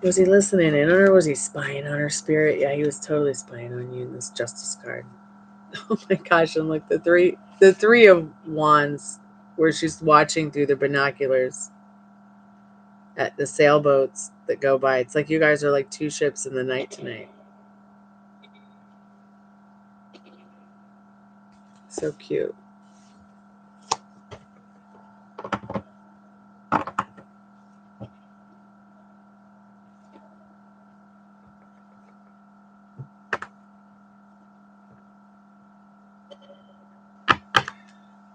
Was he listening in on her, or was he spying on her, Spirit? Yeah, he was totally spying on you in this Justice card. Oh my gosh, and look, the three of Wands, where she's watching through the binoculars at the sailboats that go by. It's like you guys are like two ships in the night tonight. So cute.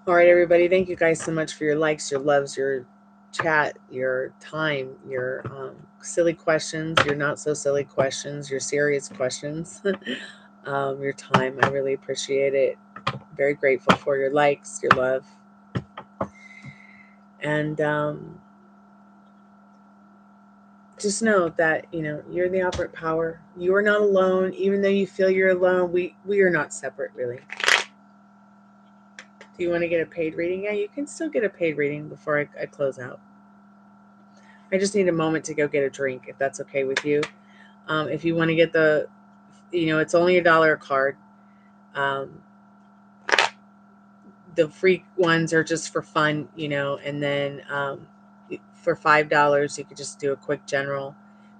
All right, everybody. Thank you guys so much for your likes, your loves, your chat, your time, your silly questions, your not so silly questions, your serious questions, your time. I really appreciate it. Very grateful for your likes, your love. And just know that, you're the operant power. You are not alone. Even though you feel you're alone, we are not separate, really. Do you want to get a paid reading? Yeah, you can still get a paid reading before I close out. I just need a moment to go get a drink, if that's okay with you. If you want to get the, it's only $1 a card. The free ones are just for fun, and then for $5, you could just do a quick general.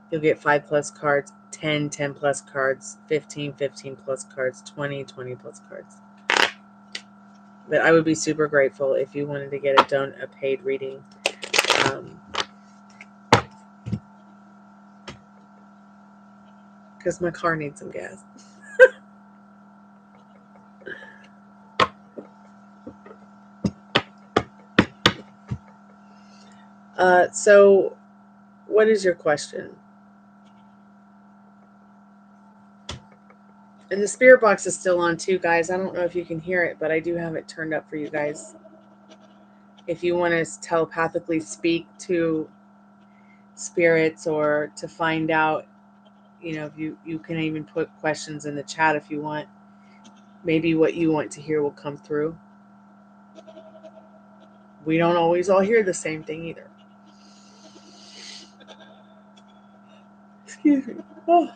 You'll get 5+ cards, 10+ cards, 15+ cards, 20+ cards. But I would be super grateful if you wanted to get a paid reading. Because my car needs some gas. So what is your question? And the spirit box is still on too, guys. I don't know if you can hear it, but I do have it turned up for you guys. If you want to telepathically speak to spirits, or to find out, if you can even put questions in the chat if you want. Maybe what you want to hear will come through. We don't always all hear the same thing either. Excuse me. Oh.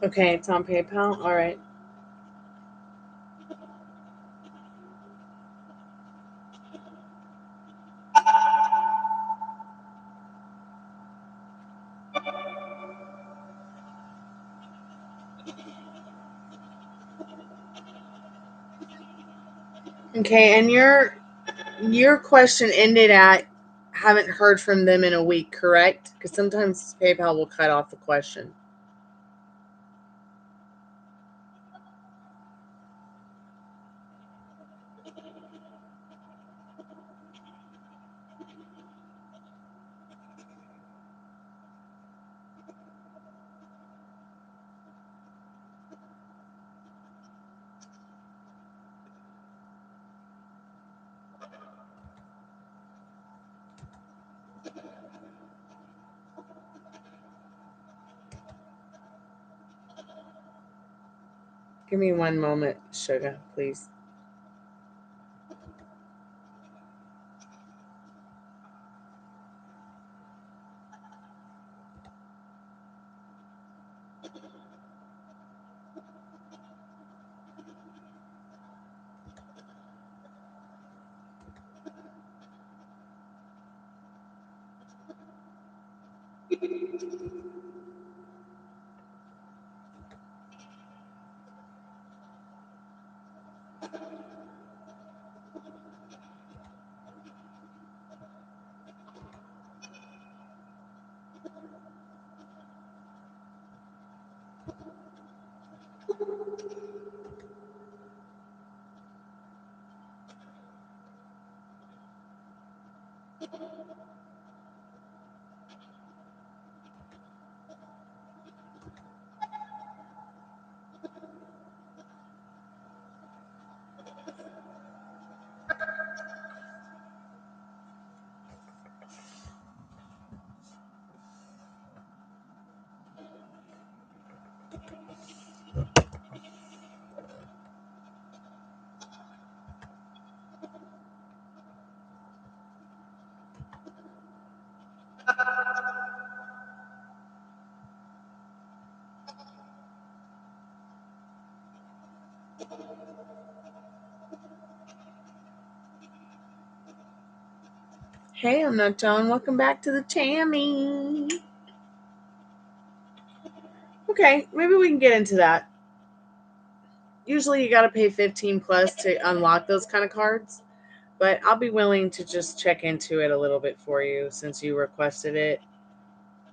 Okay, it's on PayPal. All right. Okay, and your question ended at haven't heard from them in a week, correct? Because sometimes PayPal will cut off the question. Give me one moment, sugar, please. Hey, I'm not John. Welcome back to the Tammy. Okay, maybe we can get into that. Usually you got to pay 15 plus to unlock those kind of cards, but I'll be willing to just check into it a little bit for you since you requested it.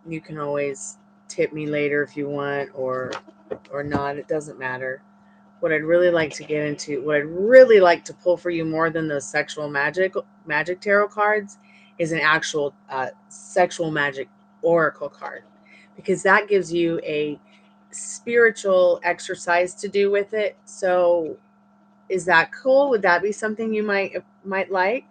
You can always tip me later if you want or not. It doesn't matter. What I'd really like to get into, what I'd really like to pull for you more than the sexual magic tarot cards is an actual sexual magic oracle card, because that gives you a spiritual exercise to do with it. So is that cool? Would that be something you might like?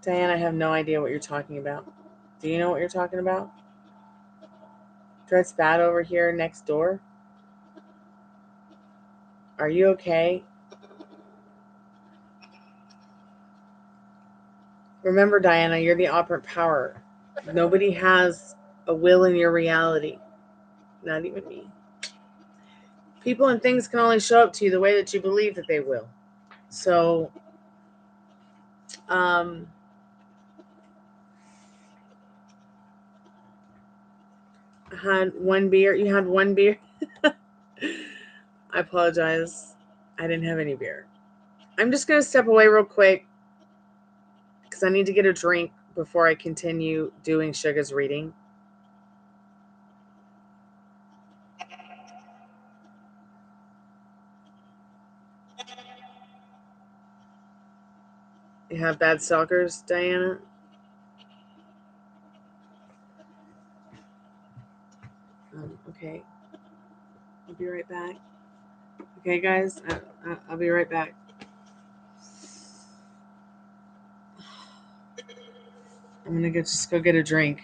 Diane, I have no idea what you're talking about. Do you know what you're talking about? Dread's bad over here next door. Are you okay? Remember, Diana, you're the operant power. Nobody has a will in your reality. Not even me. People and things can only show up to you the way that you believe that they will. So, I had one beer. You had one beer? I apologize. I didn't have any beer. I'm just going to step away real quick because I need to get a drink before I continue doing Sugar's reading. You have bad stalkers, Diana? Okay. I'll be right back. Okay, guys? I'll be right back. I'm going to just go get a drink.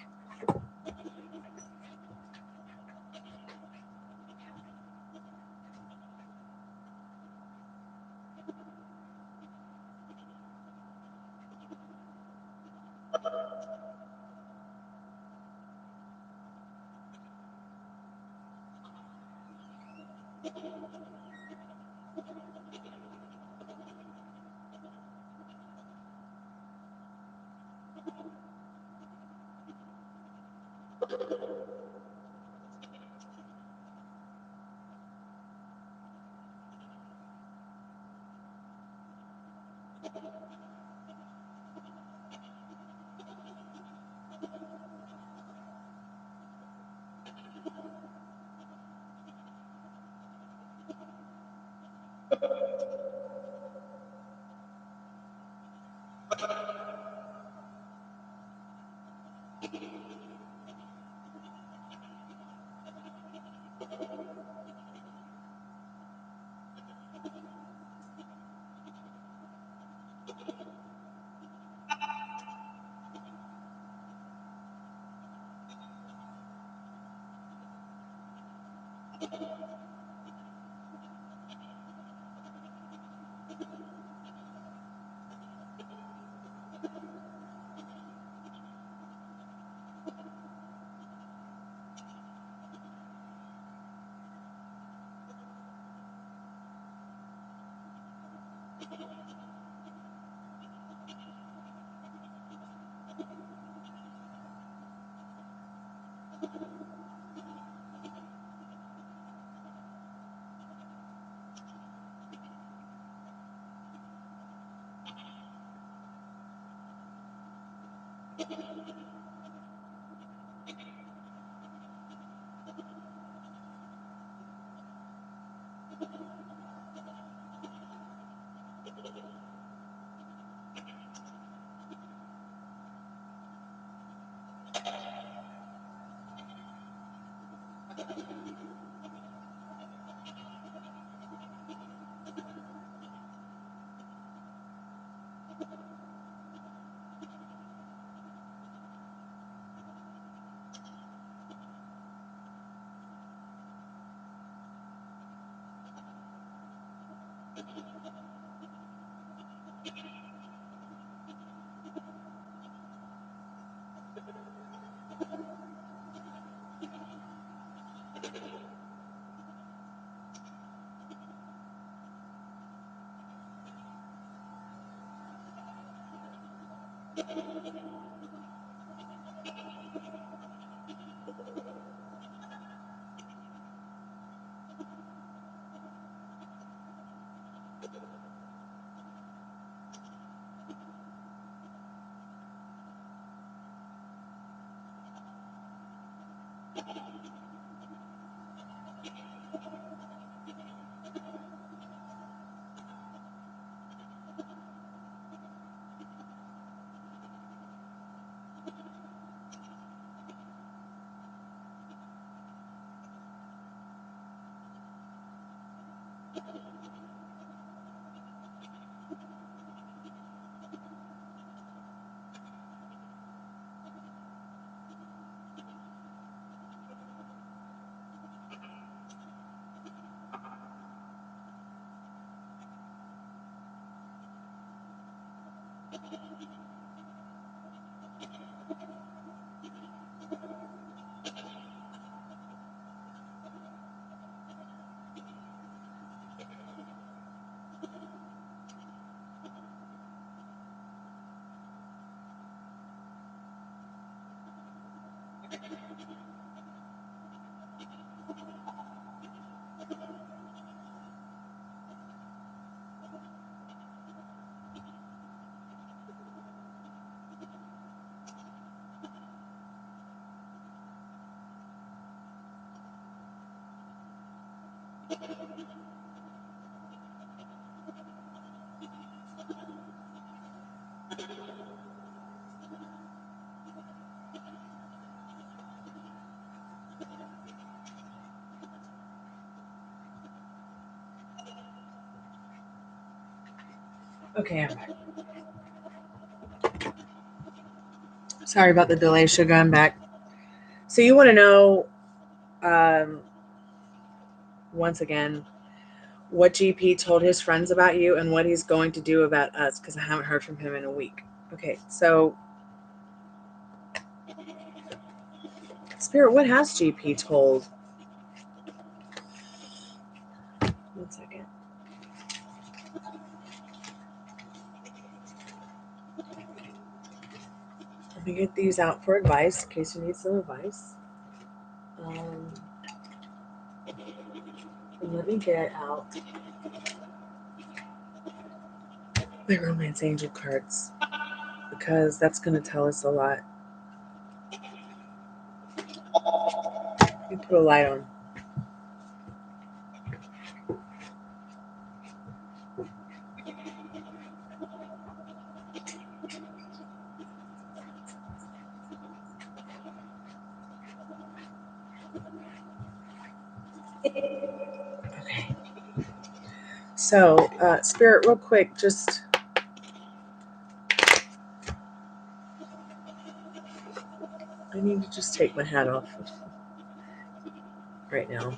Okay, I'm back. Sorry about the delay, Sugar. I'm back. So you want to know, once again, what GP told his friends about you and what he's going to do about us, because I haven't heard from him in a week. Okay, so Spirit, what has GP told? One second. Let me get these out for advice, in case you need some advice. And let me get out my romance angel cards, because that's going to tell us a lot. Let me put a light on. Okay. So, Spirit, real quick, just I need to just take my hat off right now.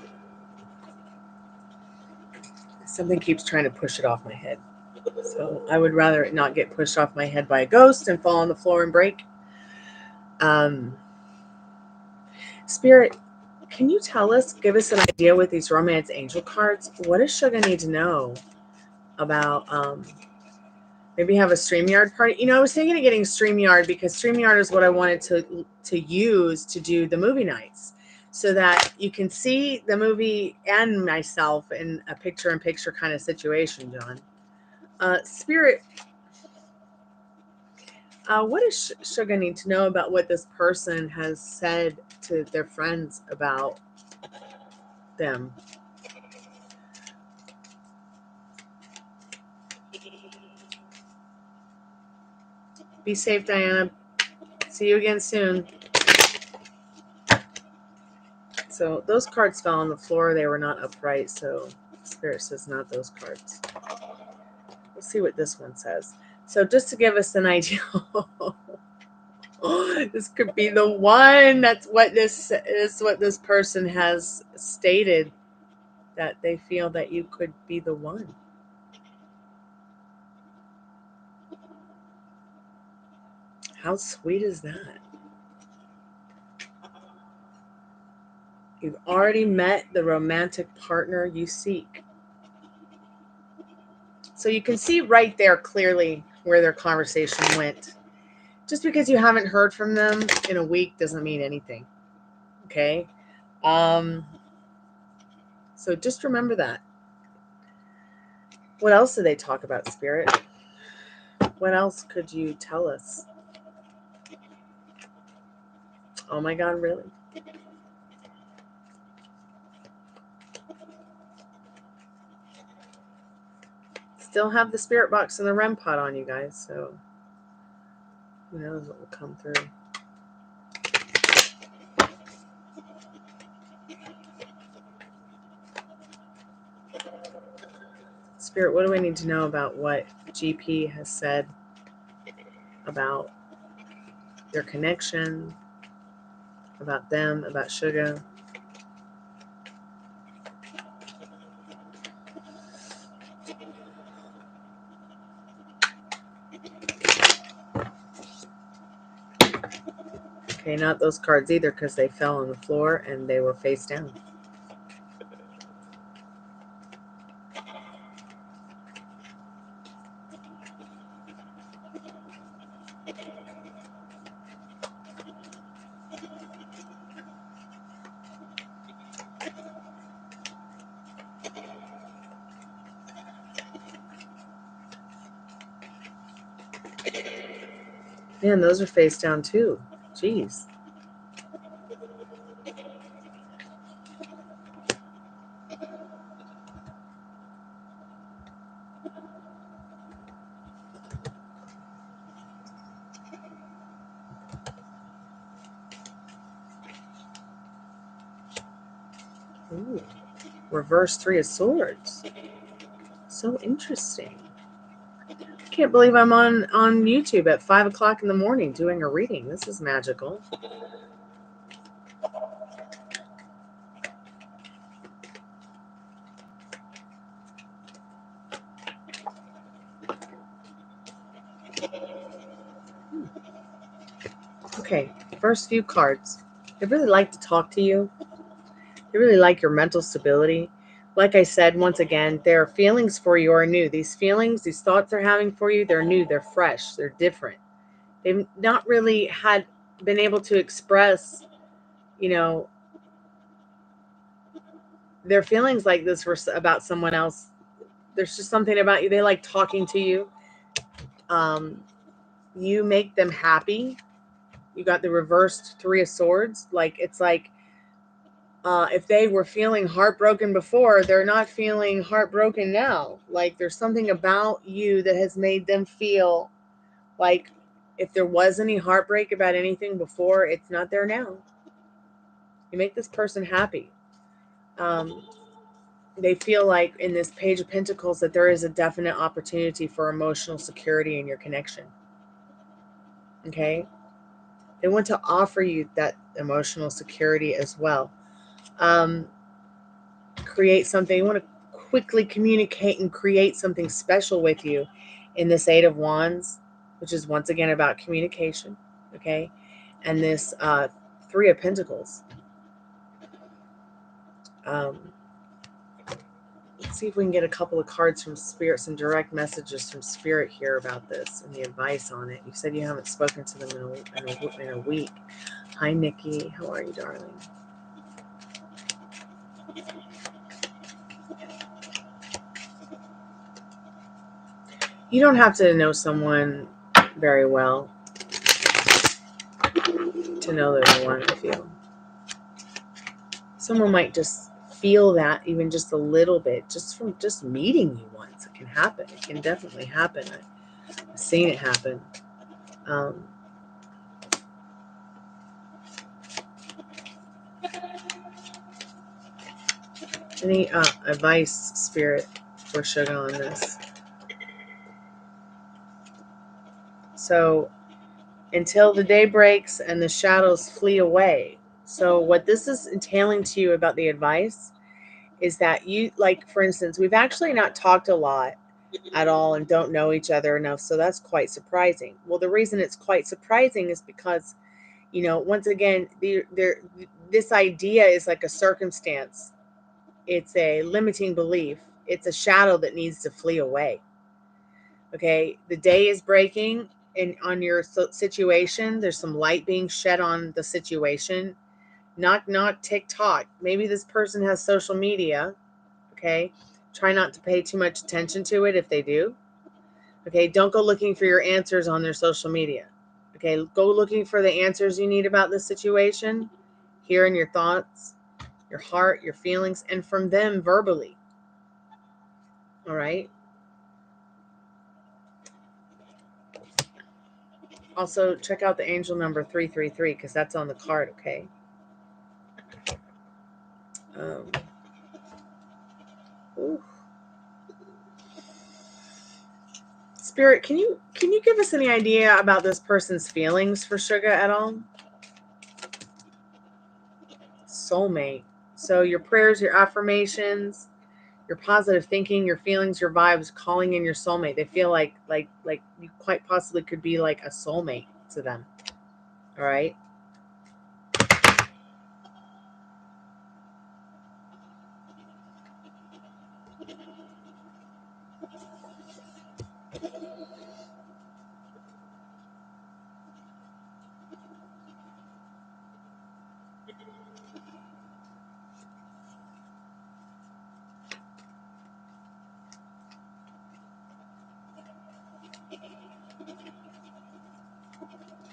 Something keeps trying to push it off my head. So I would rather it not get pushed off my head by a ghost and fall on the floor and break. Spirit, can you tell us, give us an idea with these romance angel cards? What does Sugar need to know about maybe have a StreamYard party? You know, I was thinking of getting StreamYard because StreamYard is what I wanted to use to do the movie nights, so that you can see the movie and myself in a picture-in-picture kind of situation, John. Spirit, what does Sugar need to know about what this person has said to their friends about them? Be safe, Diana. See you again soon. So those cards fell on the floor. They were not upright, so Spirit says not those cards. We'll see what this one says. So just to give us an idea, this could be the one. That's what this is. What this person has stated, that they feel that you could be the one. How sweet is that? You've already met the romantic partner you seek. So you can see right there clearly where their conversation went. Just because you haven't heard from them in a week doesn't mean anything. Okay? So just remember that. What else did they talk about, Spirit? What else could you tell us? Oh my God, really? Still have the spirit box and the REM pod on, you guys, so who knows what will come through. Spirit, what do we need to know about what GP has said about their connection, about them, about Sugar? Okay, not those cards either, because they fell on the floor and they were face down. Man, those are face down too. Jeez. Ooh. Reverse 3 of Swords. So interesting. I can't believe I'm on YouTube at 5 o'clock in the morning doing a reading. This is magical. Okay, first few cards. They really like to talk to you. They really like your mental stability. Like I said, once again, their feelings for you are new. These feelings, these thoughts they're having for you, they're new, they're fresh, they're different. They've not really been able to express, their feelings like this were about someone else. There's just something about you. They like talking to you. You make them happy. You got the reversed 3 of Swords. It's like if they were feeling heartbroken before, they're not feeling heartbroken now. Like there's something about you that has made them feel like if there was any heartbreak about anything before, it's not there now. You make this person happy. They feel like in this Page of Pentacles that there is a definite opportunity for emotional security in your connection. Okay? They want to offer you that emotional security as well. Create something. You want to quickly communicate and create something special with you in this 8 of Wands, which is once again about communication. Okay? And this 3 of Pentacles. Let's see if we can get a couple of cards from Spirit, some direct messages from Spirit here about this and the advice on it. You said you haven't spoken to them in a week. Hi, Nikki. How are you, darling? You don't have to know someone very well to know they're the one with you. Someone might just feel that even just a little bit, just from just meeting you once. It can happen. It can definitely happen. I've seen it happen. Any advice, Spirit, for Sugar on this? So, until the day breaks and the shadows flee away. So, what this is entailing to you about the advice is that you, like, for instance, we've actually not talked a lot at all and don't know each other enough. So, that's quite surprising. Well, the reason it's quite surprising is because, once again, this idea is like a circumstance. It's a limiting belief. It's a shadow that needs to flee away. Okay, the day is breaking on your situation. There's some light being shed on the situation. Not TikTok. Maybe this person has social media. Okay, try not to pay too much attention to it if they do. Okay, don't go looking for your answers on their social media. Okay, go looking for the answers you need about the situation here in your thoughts, your heart, your feelings, and from them verbally. All right. Also, check out the angel number 333 because that's on the card, okay? Spirit, can you give us any idea about this person's feelings for Sugar at all? Soulmate. So your prayers, your affirmations, your positive thinking, your feelings, your vibes, calling in your soulmate. They feel like you quite possibly could be like a soulmate to them. All right.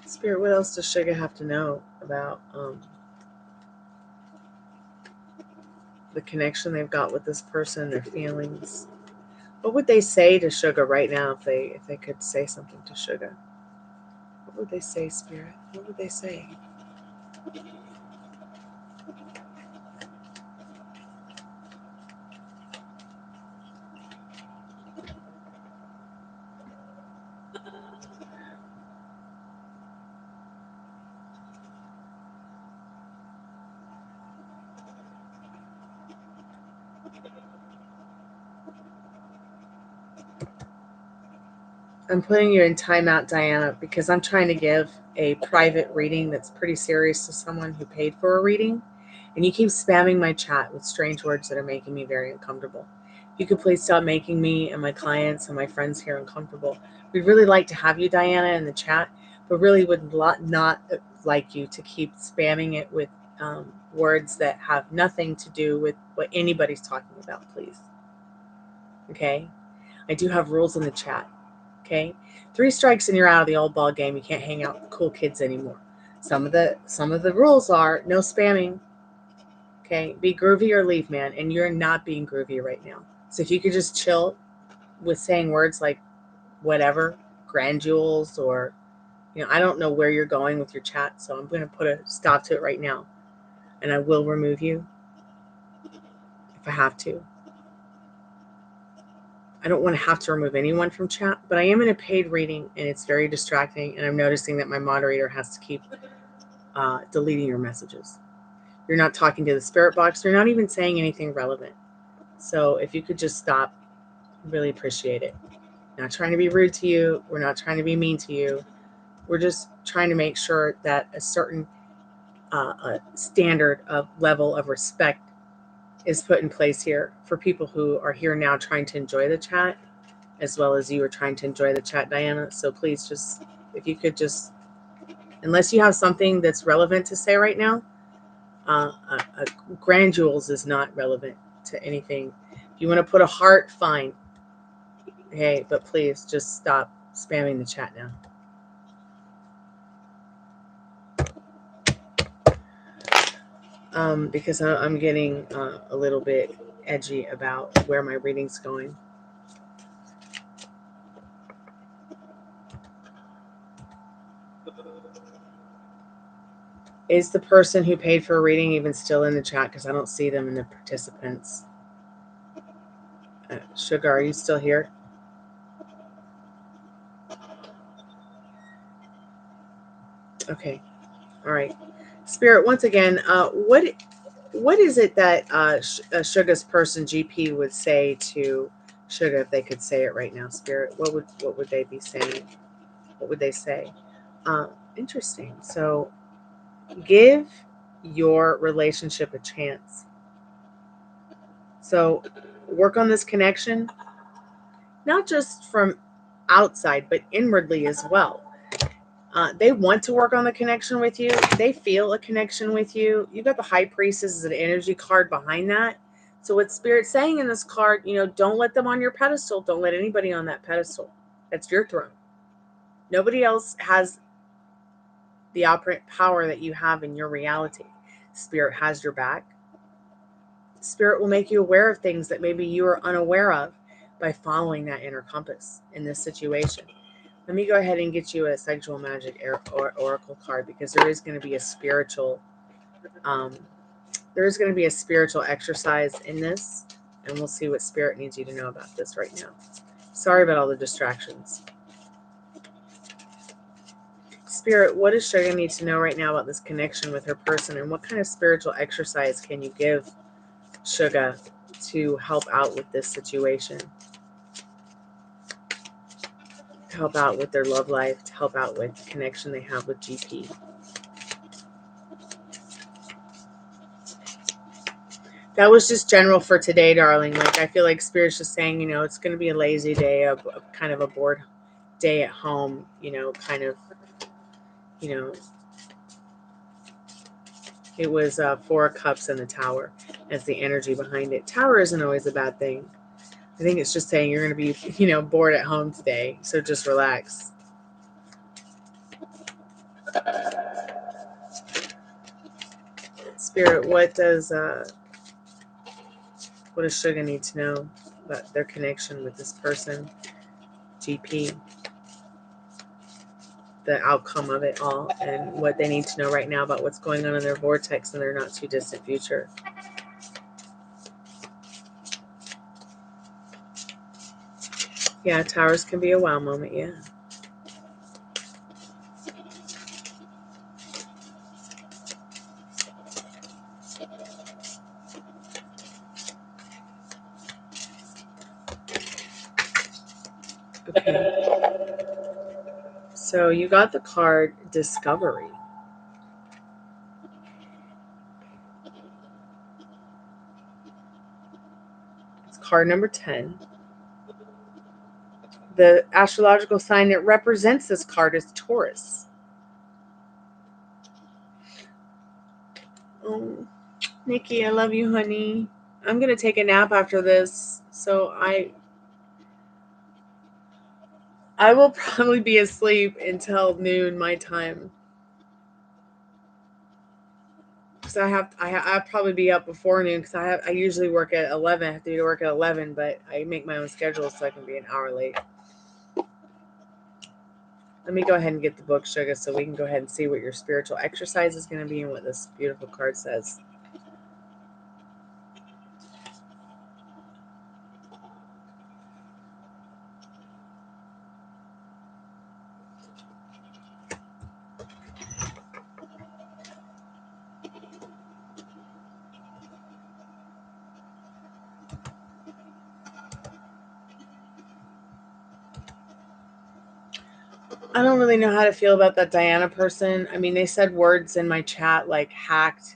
Spirit, what else does Sugar have to know about the connection they've got with this person, their feelings? What would they say to Sugar right now if they could say something to Sugar? What would they say, Spirit? What would they say? I'm putting you in timeout, Diana, because I'm trying to give a private reading that's pretty serious to someone who paid for a reading. And you keep spamming my chat with strange words that are making me very uncomfortable. If you could please stop making me and my clients and my friends here uncomfortable. We'd really like to have you, Diana, in the chat, but really would not like you to keep spamming it with words that have nothing to do with what anybody's talking about, please. Okay? I do have rules in the chat. Okay, 3 strikes and you're out of the old ball game. You can't hang out with cool kids anymore. Some of the rules are no spamming. Okay, be groovy or leave, man. And you're not being groovy right now. So if you could just chill with saying words like whatever, granules, or I don't know where you're going with your chat. So I'm going to put a stop to it right now, and I will remove you if I have to. I don't want to have to remove anyone from chat, but I am in a paid reading and it's very distracting, and I'm noticing that my moderator has to keep deleting your messages. You're not talking to the spirit box. You're not even saying anything relevant. So if you could just stop, really appreciate it. Not trying to be rude to you. We're not trying to be mean to you. We're just trying to make sure that a certain standard of level of respect is put in place here for people who are here now trying to enjoy the chat, as well as you are trying to enjoy the chat, Diana. So please just, if you could just, unless you have something that's relevant to say right now, granules is not relevant to anything. If you want to put a heart, fine. Okay, but please just stop spamming the chat now. Because I'm getting a little bit edgy about where my reading's going. Is the person who paid for a reading even still in the chat? Because I don't see them in the participants. Sugar, are you still here? Okay. All right. Spirit, once again, what is it that Sugar's person GP would say to Sugar if they could say it right now? Spirit, what would they be saying? What would they say? Interesting. So give your relationship a chance. So work on this connection, not just from outside, but inwardly as well. They want to work on the connection with you. They feel a connection with you. You've got the High Priestess as an energy card behind that. So what Spirit's saying in this card, don't let them on your pedestal. Don't let anybody on that pedestal. That's your throne. Nobody else has the operant power that you have in your reality. Spirit has your back. Spirit will make you aware of things that maybe you are unaware of by following that inner compass in this situation. Let me go ahead and get you a Sexual Magic Oracle card, because there is going to be a spiritual exercise in this, and we'll see what Spirit needs you to know about this right now. Sorry about all the distractions. Spirit, what does Sugar need to know right now about this connection with her person, and what kind of spiritual exercise can you give Sugar to help out with this situation? To help out with their love life, to help out with the connection they have with GP. That was just general for today, darling. Like, I feel like Spirit's just saying, it's going to be a lazy day, a kind of a bored day at home, it was 4 of Cups in the Tower as the energy behind it. Tower isn't always a bad thing. I think it's just saying you're going to be, bored at home today, so just relax. Spirit, what does Sugar need to know about their connection with this person, GP, the outcome of it all, and what they need to know right now about what's going on in their vortex in their not too distant future? Yeah, towers can be a wow moment, yeah. Okay. So you got the card Discovery. It's card number 10. The astrological sign that represents this card is Taurus. Oh, Nikki, I love you, honey. I'm going to take a nap after this, so I will probably be asleep until noon my time. Because I'll probably be up before noon because I usually work at 11. I have to be to work at 11, but I make my own schedule so I can be an hour late. Let me go ahead and get the book, Sugar, so we can go ahead and see what your spiritual exercise is going to be and what this beautiful card says. I don't really know how to feel about that Diana person. I mean, they said words in my chat like hacked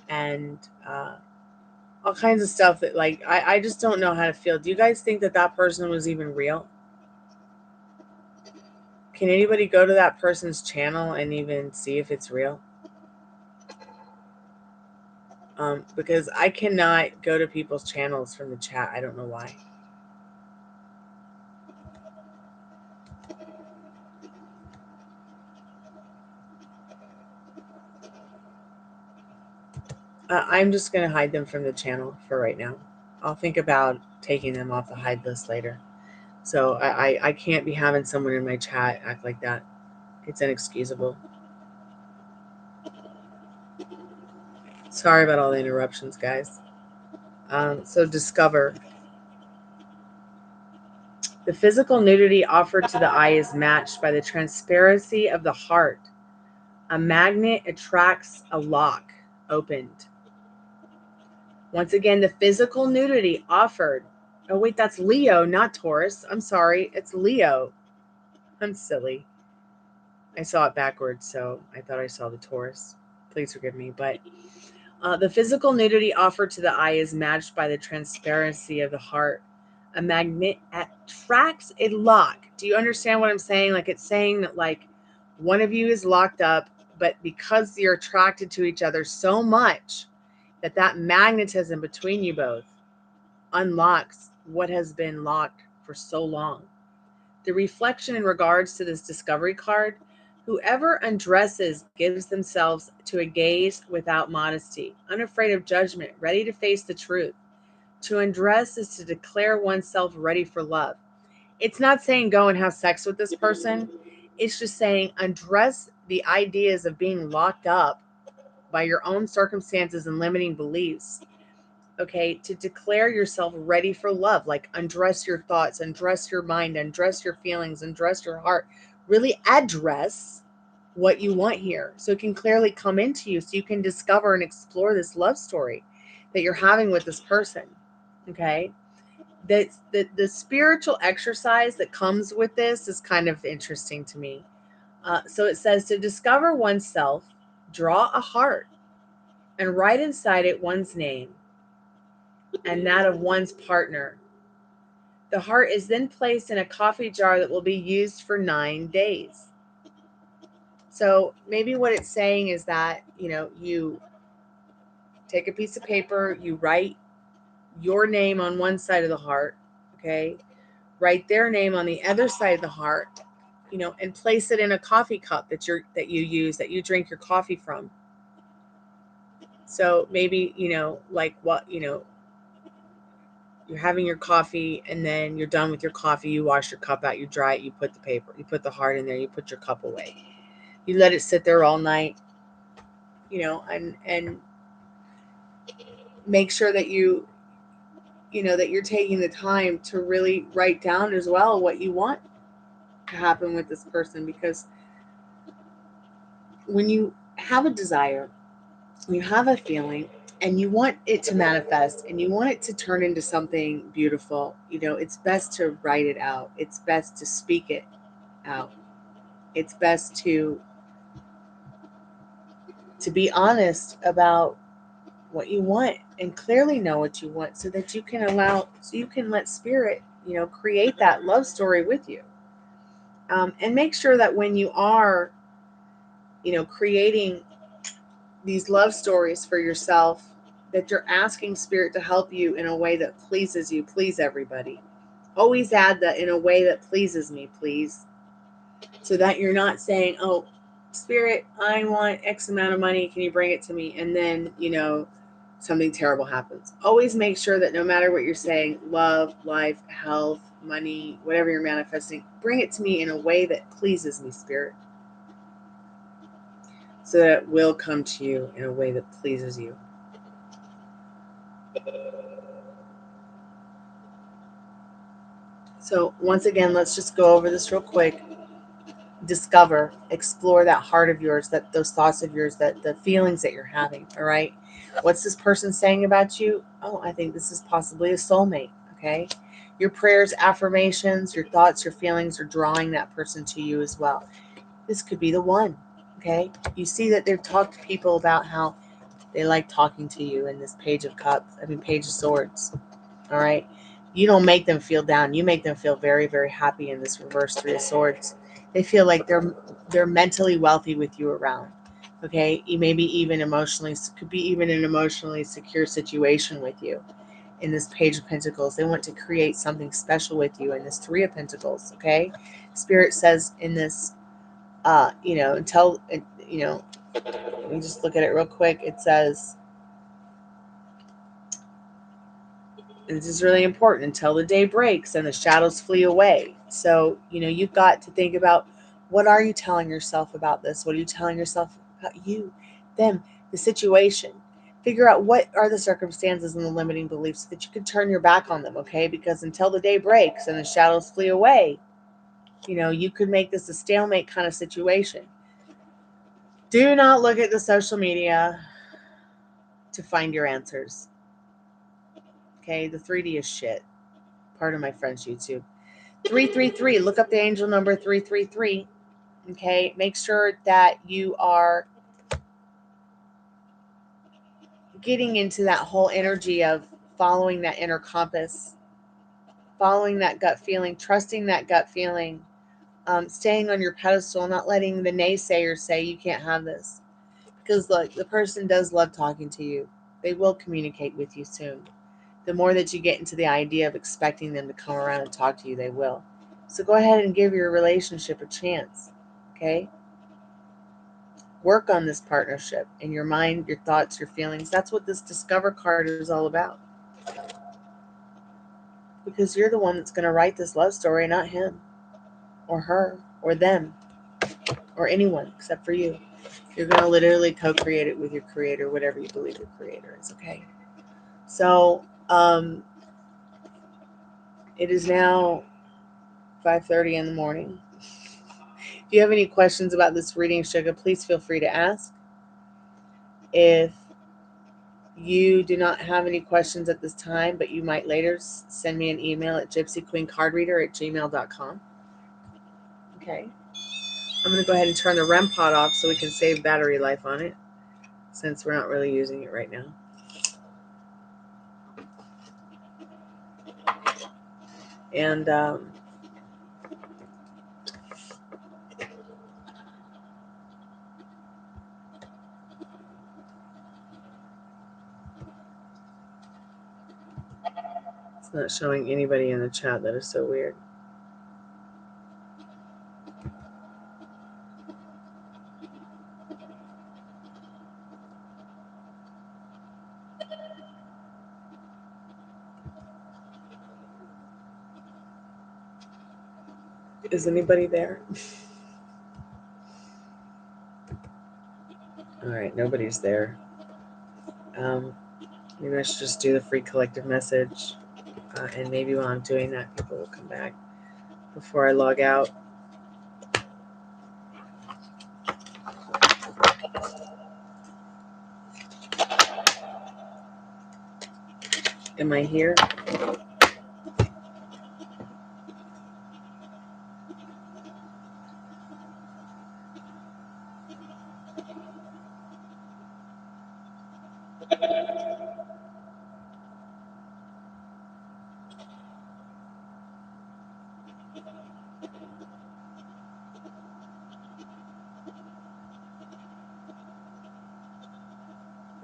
and all kinds of stuff that like I just don't know how to feel. Do you guys think that that person was even real? Can anybody go to that person's channel and even see if it's real? Because I cannot go to people's channels from the chat. I don't know why. I'm just going to hide them from the channel for right now. I'll think about taking them off the hide list later. So I can't be having someone in my chat act like that. It's inexcusable. Sorry about all the interruptions, guys. So discover. The physical nudity offered to the eye is matched by the transparency of the heart. A magnet attracts a lock opened. Once again, the physical nudity offered. Oh, wait, that's Leo, not Taurus. I'm sorry. It's Leo. I'm silly. I saw it backwards, so I thought I saw the Taurus. Please forgive me. But the physical nudity offered to the eye is matched by the transparency of the heart. A magnet attracts a lock. Do you understand what I'm saying? Like, it's saying that, like, one of you is locked up, but because you're attracted to each other so much that magnetism between you both unlocks what has been locked for so long. The reflection in regards to this discovery card, whoever undresses gives themselves to a gaze without modesty, unafraid of judgment, ready to face the truth. To undress is to declare oneself ready for love. It's not saying go and have sex with this person. It's just saying undress the ideas of being locked up by your own circumstances and limiting beliefs. Okay, to declare yourself ready for love, like undress your thoughts, undress your mind, undress your feelings, undress your heart. Really address what you want here so it can clearly come into you so you can discover and explore this love story that you're having with this person. Okay, the spiritual exercise that comes with this is kind of interesting to me. So it says to discover oneself, draw a heart and write inside it one's name and that of one's partner. The heart is then placed in a coffee jar that will be used for 9 days. So maybe what it's saying is that, you take a piece of paper, you write your name on one side of the heart, okay? Write their name on the other side of the heart, and place it in a coffee cup that you use, that you drink your coffee from. So maybe, like what, you're having your coffee and then you're done with your coffee, you wash your cup out, you dry it, you put the paper, you put the heart in there, you put your cup away. You let it sit there all night, and make sure that that you're taking the time to really write down as well what you want to happen with this person, because when you have a desire, you have a feeling, and you want it to manifest and you want it to turn into something beautiful, it's best to write it out. It's best to speak it out. It's best to be honest about what you want and clearly know what you want, so that you can let spirit, create that love story with you. And make sure that when you are, creating these love stories for yourself, that you're asking spirit to help you in a way that pleases you. Please, everybody. Always add that, in a way that pleases me, please. So that you're not saying, oh, spirit, I want X amount of money. Can you bring it to me? And then, something terrible happens. Always make sure that no matter what you're saying, love, life, health, money, whatever you're manifesting, bring it to me in a way that pleases me, spirit. So that it will come to you in a way that pleases you. So once again, let's just go over this real quick. Discover, explore that heart of yours, that those thoughts of yours, that the feelings that you're having. All right. What's this person saying about you? Oh, I think this is possibly a soulmate. Okay. Your prayers, affirmations, your thoughts, your feelings are drawing that person to you as well. This could be the one. Okay. You see that they've talked to people about how they like talking to you in this Page of Cups. Page of Swords. All right. You don't make them feel down. You make them feel very, very happy in this reverse Three of Swords. They feel like they're mentally wealthy with you around. Okay. You maybe even could be even an emotionally secure situation with you in this Page of Pentacles. They want to create something special with you in this Three of Pentacles. Okay. Spirit says in this, let me just look at it real quick. It says, this is really important, until the day breaks and the shadows flee away. So, you've got to think about, what are you telling yourself about this? What are you telling yourself about you, them, the situation? Figure out what are the circumstances and the limiting beliefs so that you can turn your back on them, okay? Because until the day breaks and the shadows flee away, you could make this a stalemate kind of situation. Do not look at the social media to find your answers. Okay, the 3D is shit. Pardon my French, YouTube. 333. Look up the angel number 333. Okay, make sure that you are getting into that whole energy of following that inner compass, following that gut feeling, trusting that gut feeling, staying on your pedestal, not letting the naysayers say you can't have this. Because look, the person does love talking to you. They will communicate with you soon. The more that you get into the idea of expecting them to come around and talk to you, they will. So go ahead and give your relationship a chance. Okay? Work on this partnership in your mind, your thoughts, your feelings. That's what this Discover card is all about. Because you're the one that's going to write this love story, not him or her or them or anyone except for you. You're going to literally co-create it with your creator, whatever you believe your creator is. Okay? So, it is now 5:30 in the morning. If you have any questions about this reading, Sugar, please feel free to ask. If you do not have any questions at this time, but you might later, send me an email at gypsyqueencardreader@gmail.com. Okay. I'm going to go ahead and turn the REM pod off so we can save battery life on it, since we're not really using it right now. And it's not showing anybody in the chat. That is so weird. Is anybody there? All right, nobody's there. Maybe I should just do the free collective message. And maybe while I'm doing that, people will come back before I log out. Am I here?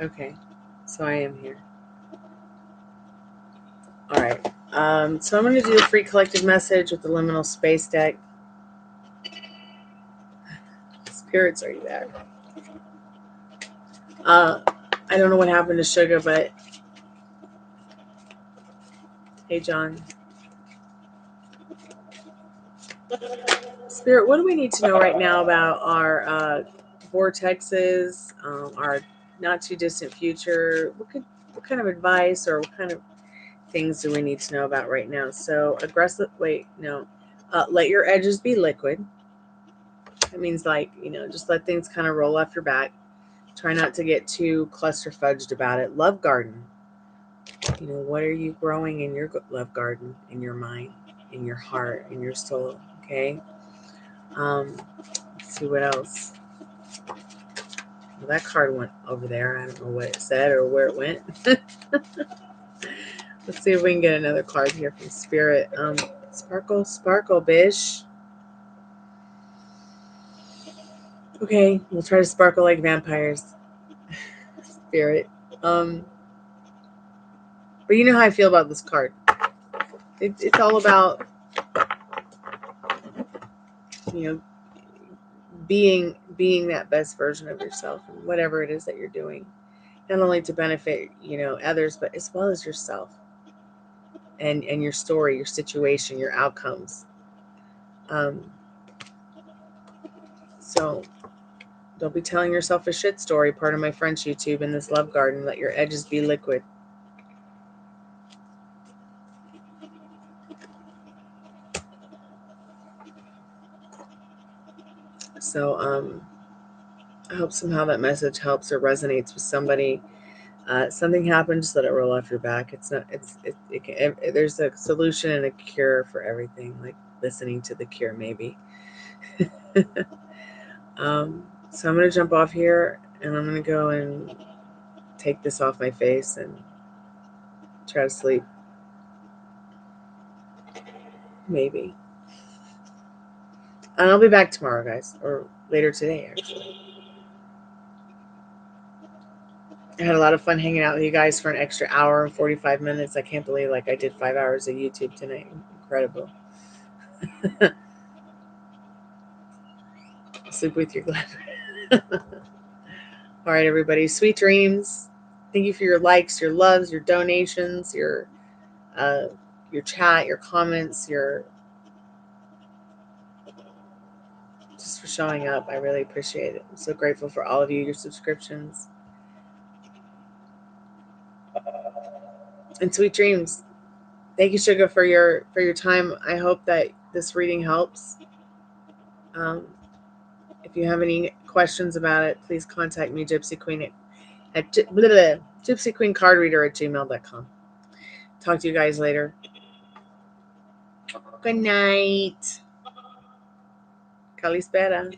Okay, so I am here. All right. So I'm going to do the free collective message with the liminal space deck. Spirits, are you there? I don't know what happened to Sugar, but hey, John. Spirit, what do we need to know right now about our vortexes, our not too distant future? What kind of advice or what kind of things do we need to know about right now? So aggressive. Wait, no. Let your edges be liquid. That means, like, just let things kind of roll off your back. Try not to get too cluster-fudged about it. Love garden. What are you growing in your love garden, in your mind, in your heart, in your soul? Okay. Let's see what else. Well, that card went over there. I don't know what it said or where it went. Let's see if we can get another card here from Spirit. Sparkle, sparkle, bish. Okay, we'll try to sparkle like vampires. Spirit. But you know how I feel about this card. It's all about, being that best version of yourself and whatever it is that you're doing. Not only to benefit, others, but as well as yourself. And your story, your situation, your outcomes. So don't be telling yourself a shit story. Part of my French YouTube in this love garden. Let your edges be liquid. So I hope somehow that message helps or resonates with somebody. Something happened, just let it roll off your back. It's not. There's a solution and a cure for everything. Like listening to The Cure, maybe. So I'm gonna jump off here, and I'm gonna go and take this off my face and try to sleep. Maybe. And I'll be back tomorrow, guys, or later today, actually. I had a lot of fun hanging out with you guys for an extra hour and 45 minutes. I can't believe I did 5 hours of YouTube tonight. Incredible. Sleep with your glad. All right, everybody. Sweet dreams. Thank you for your likes, your loves, your donations, your chat, your comments, just for showing up. I really appreciate it. I'm so grateful for all of you, your subscriptions. And sweet dreams. Thank you, Sugar, for your time. I hope that this reading helps. If you have any questions about it, please contact me, Gypsy Queen at gypsyqueencardreader@gmail.com. Talk to you guys later. Good night. Kalispera.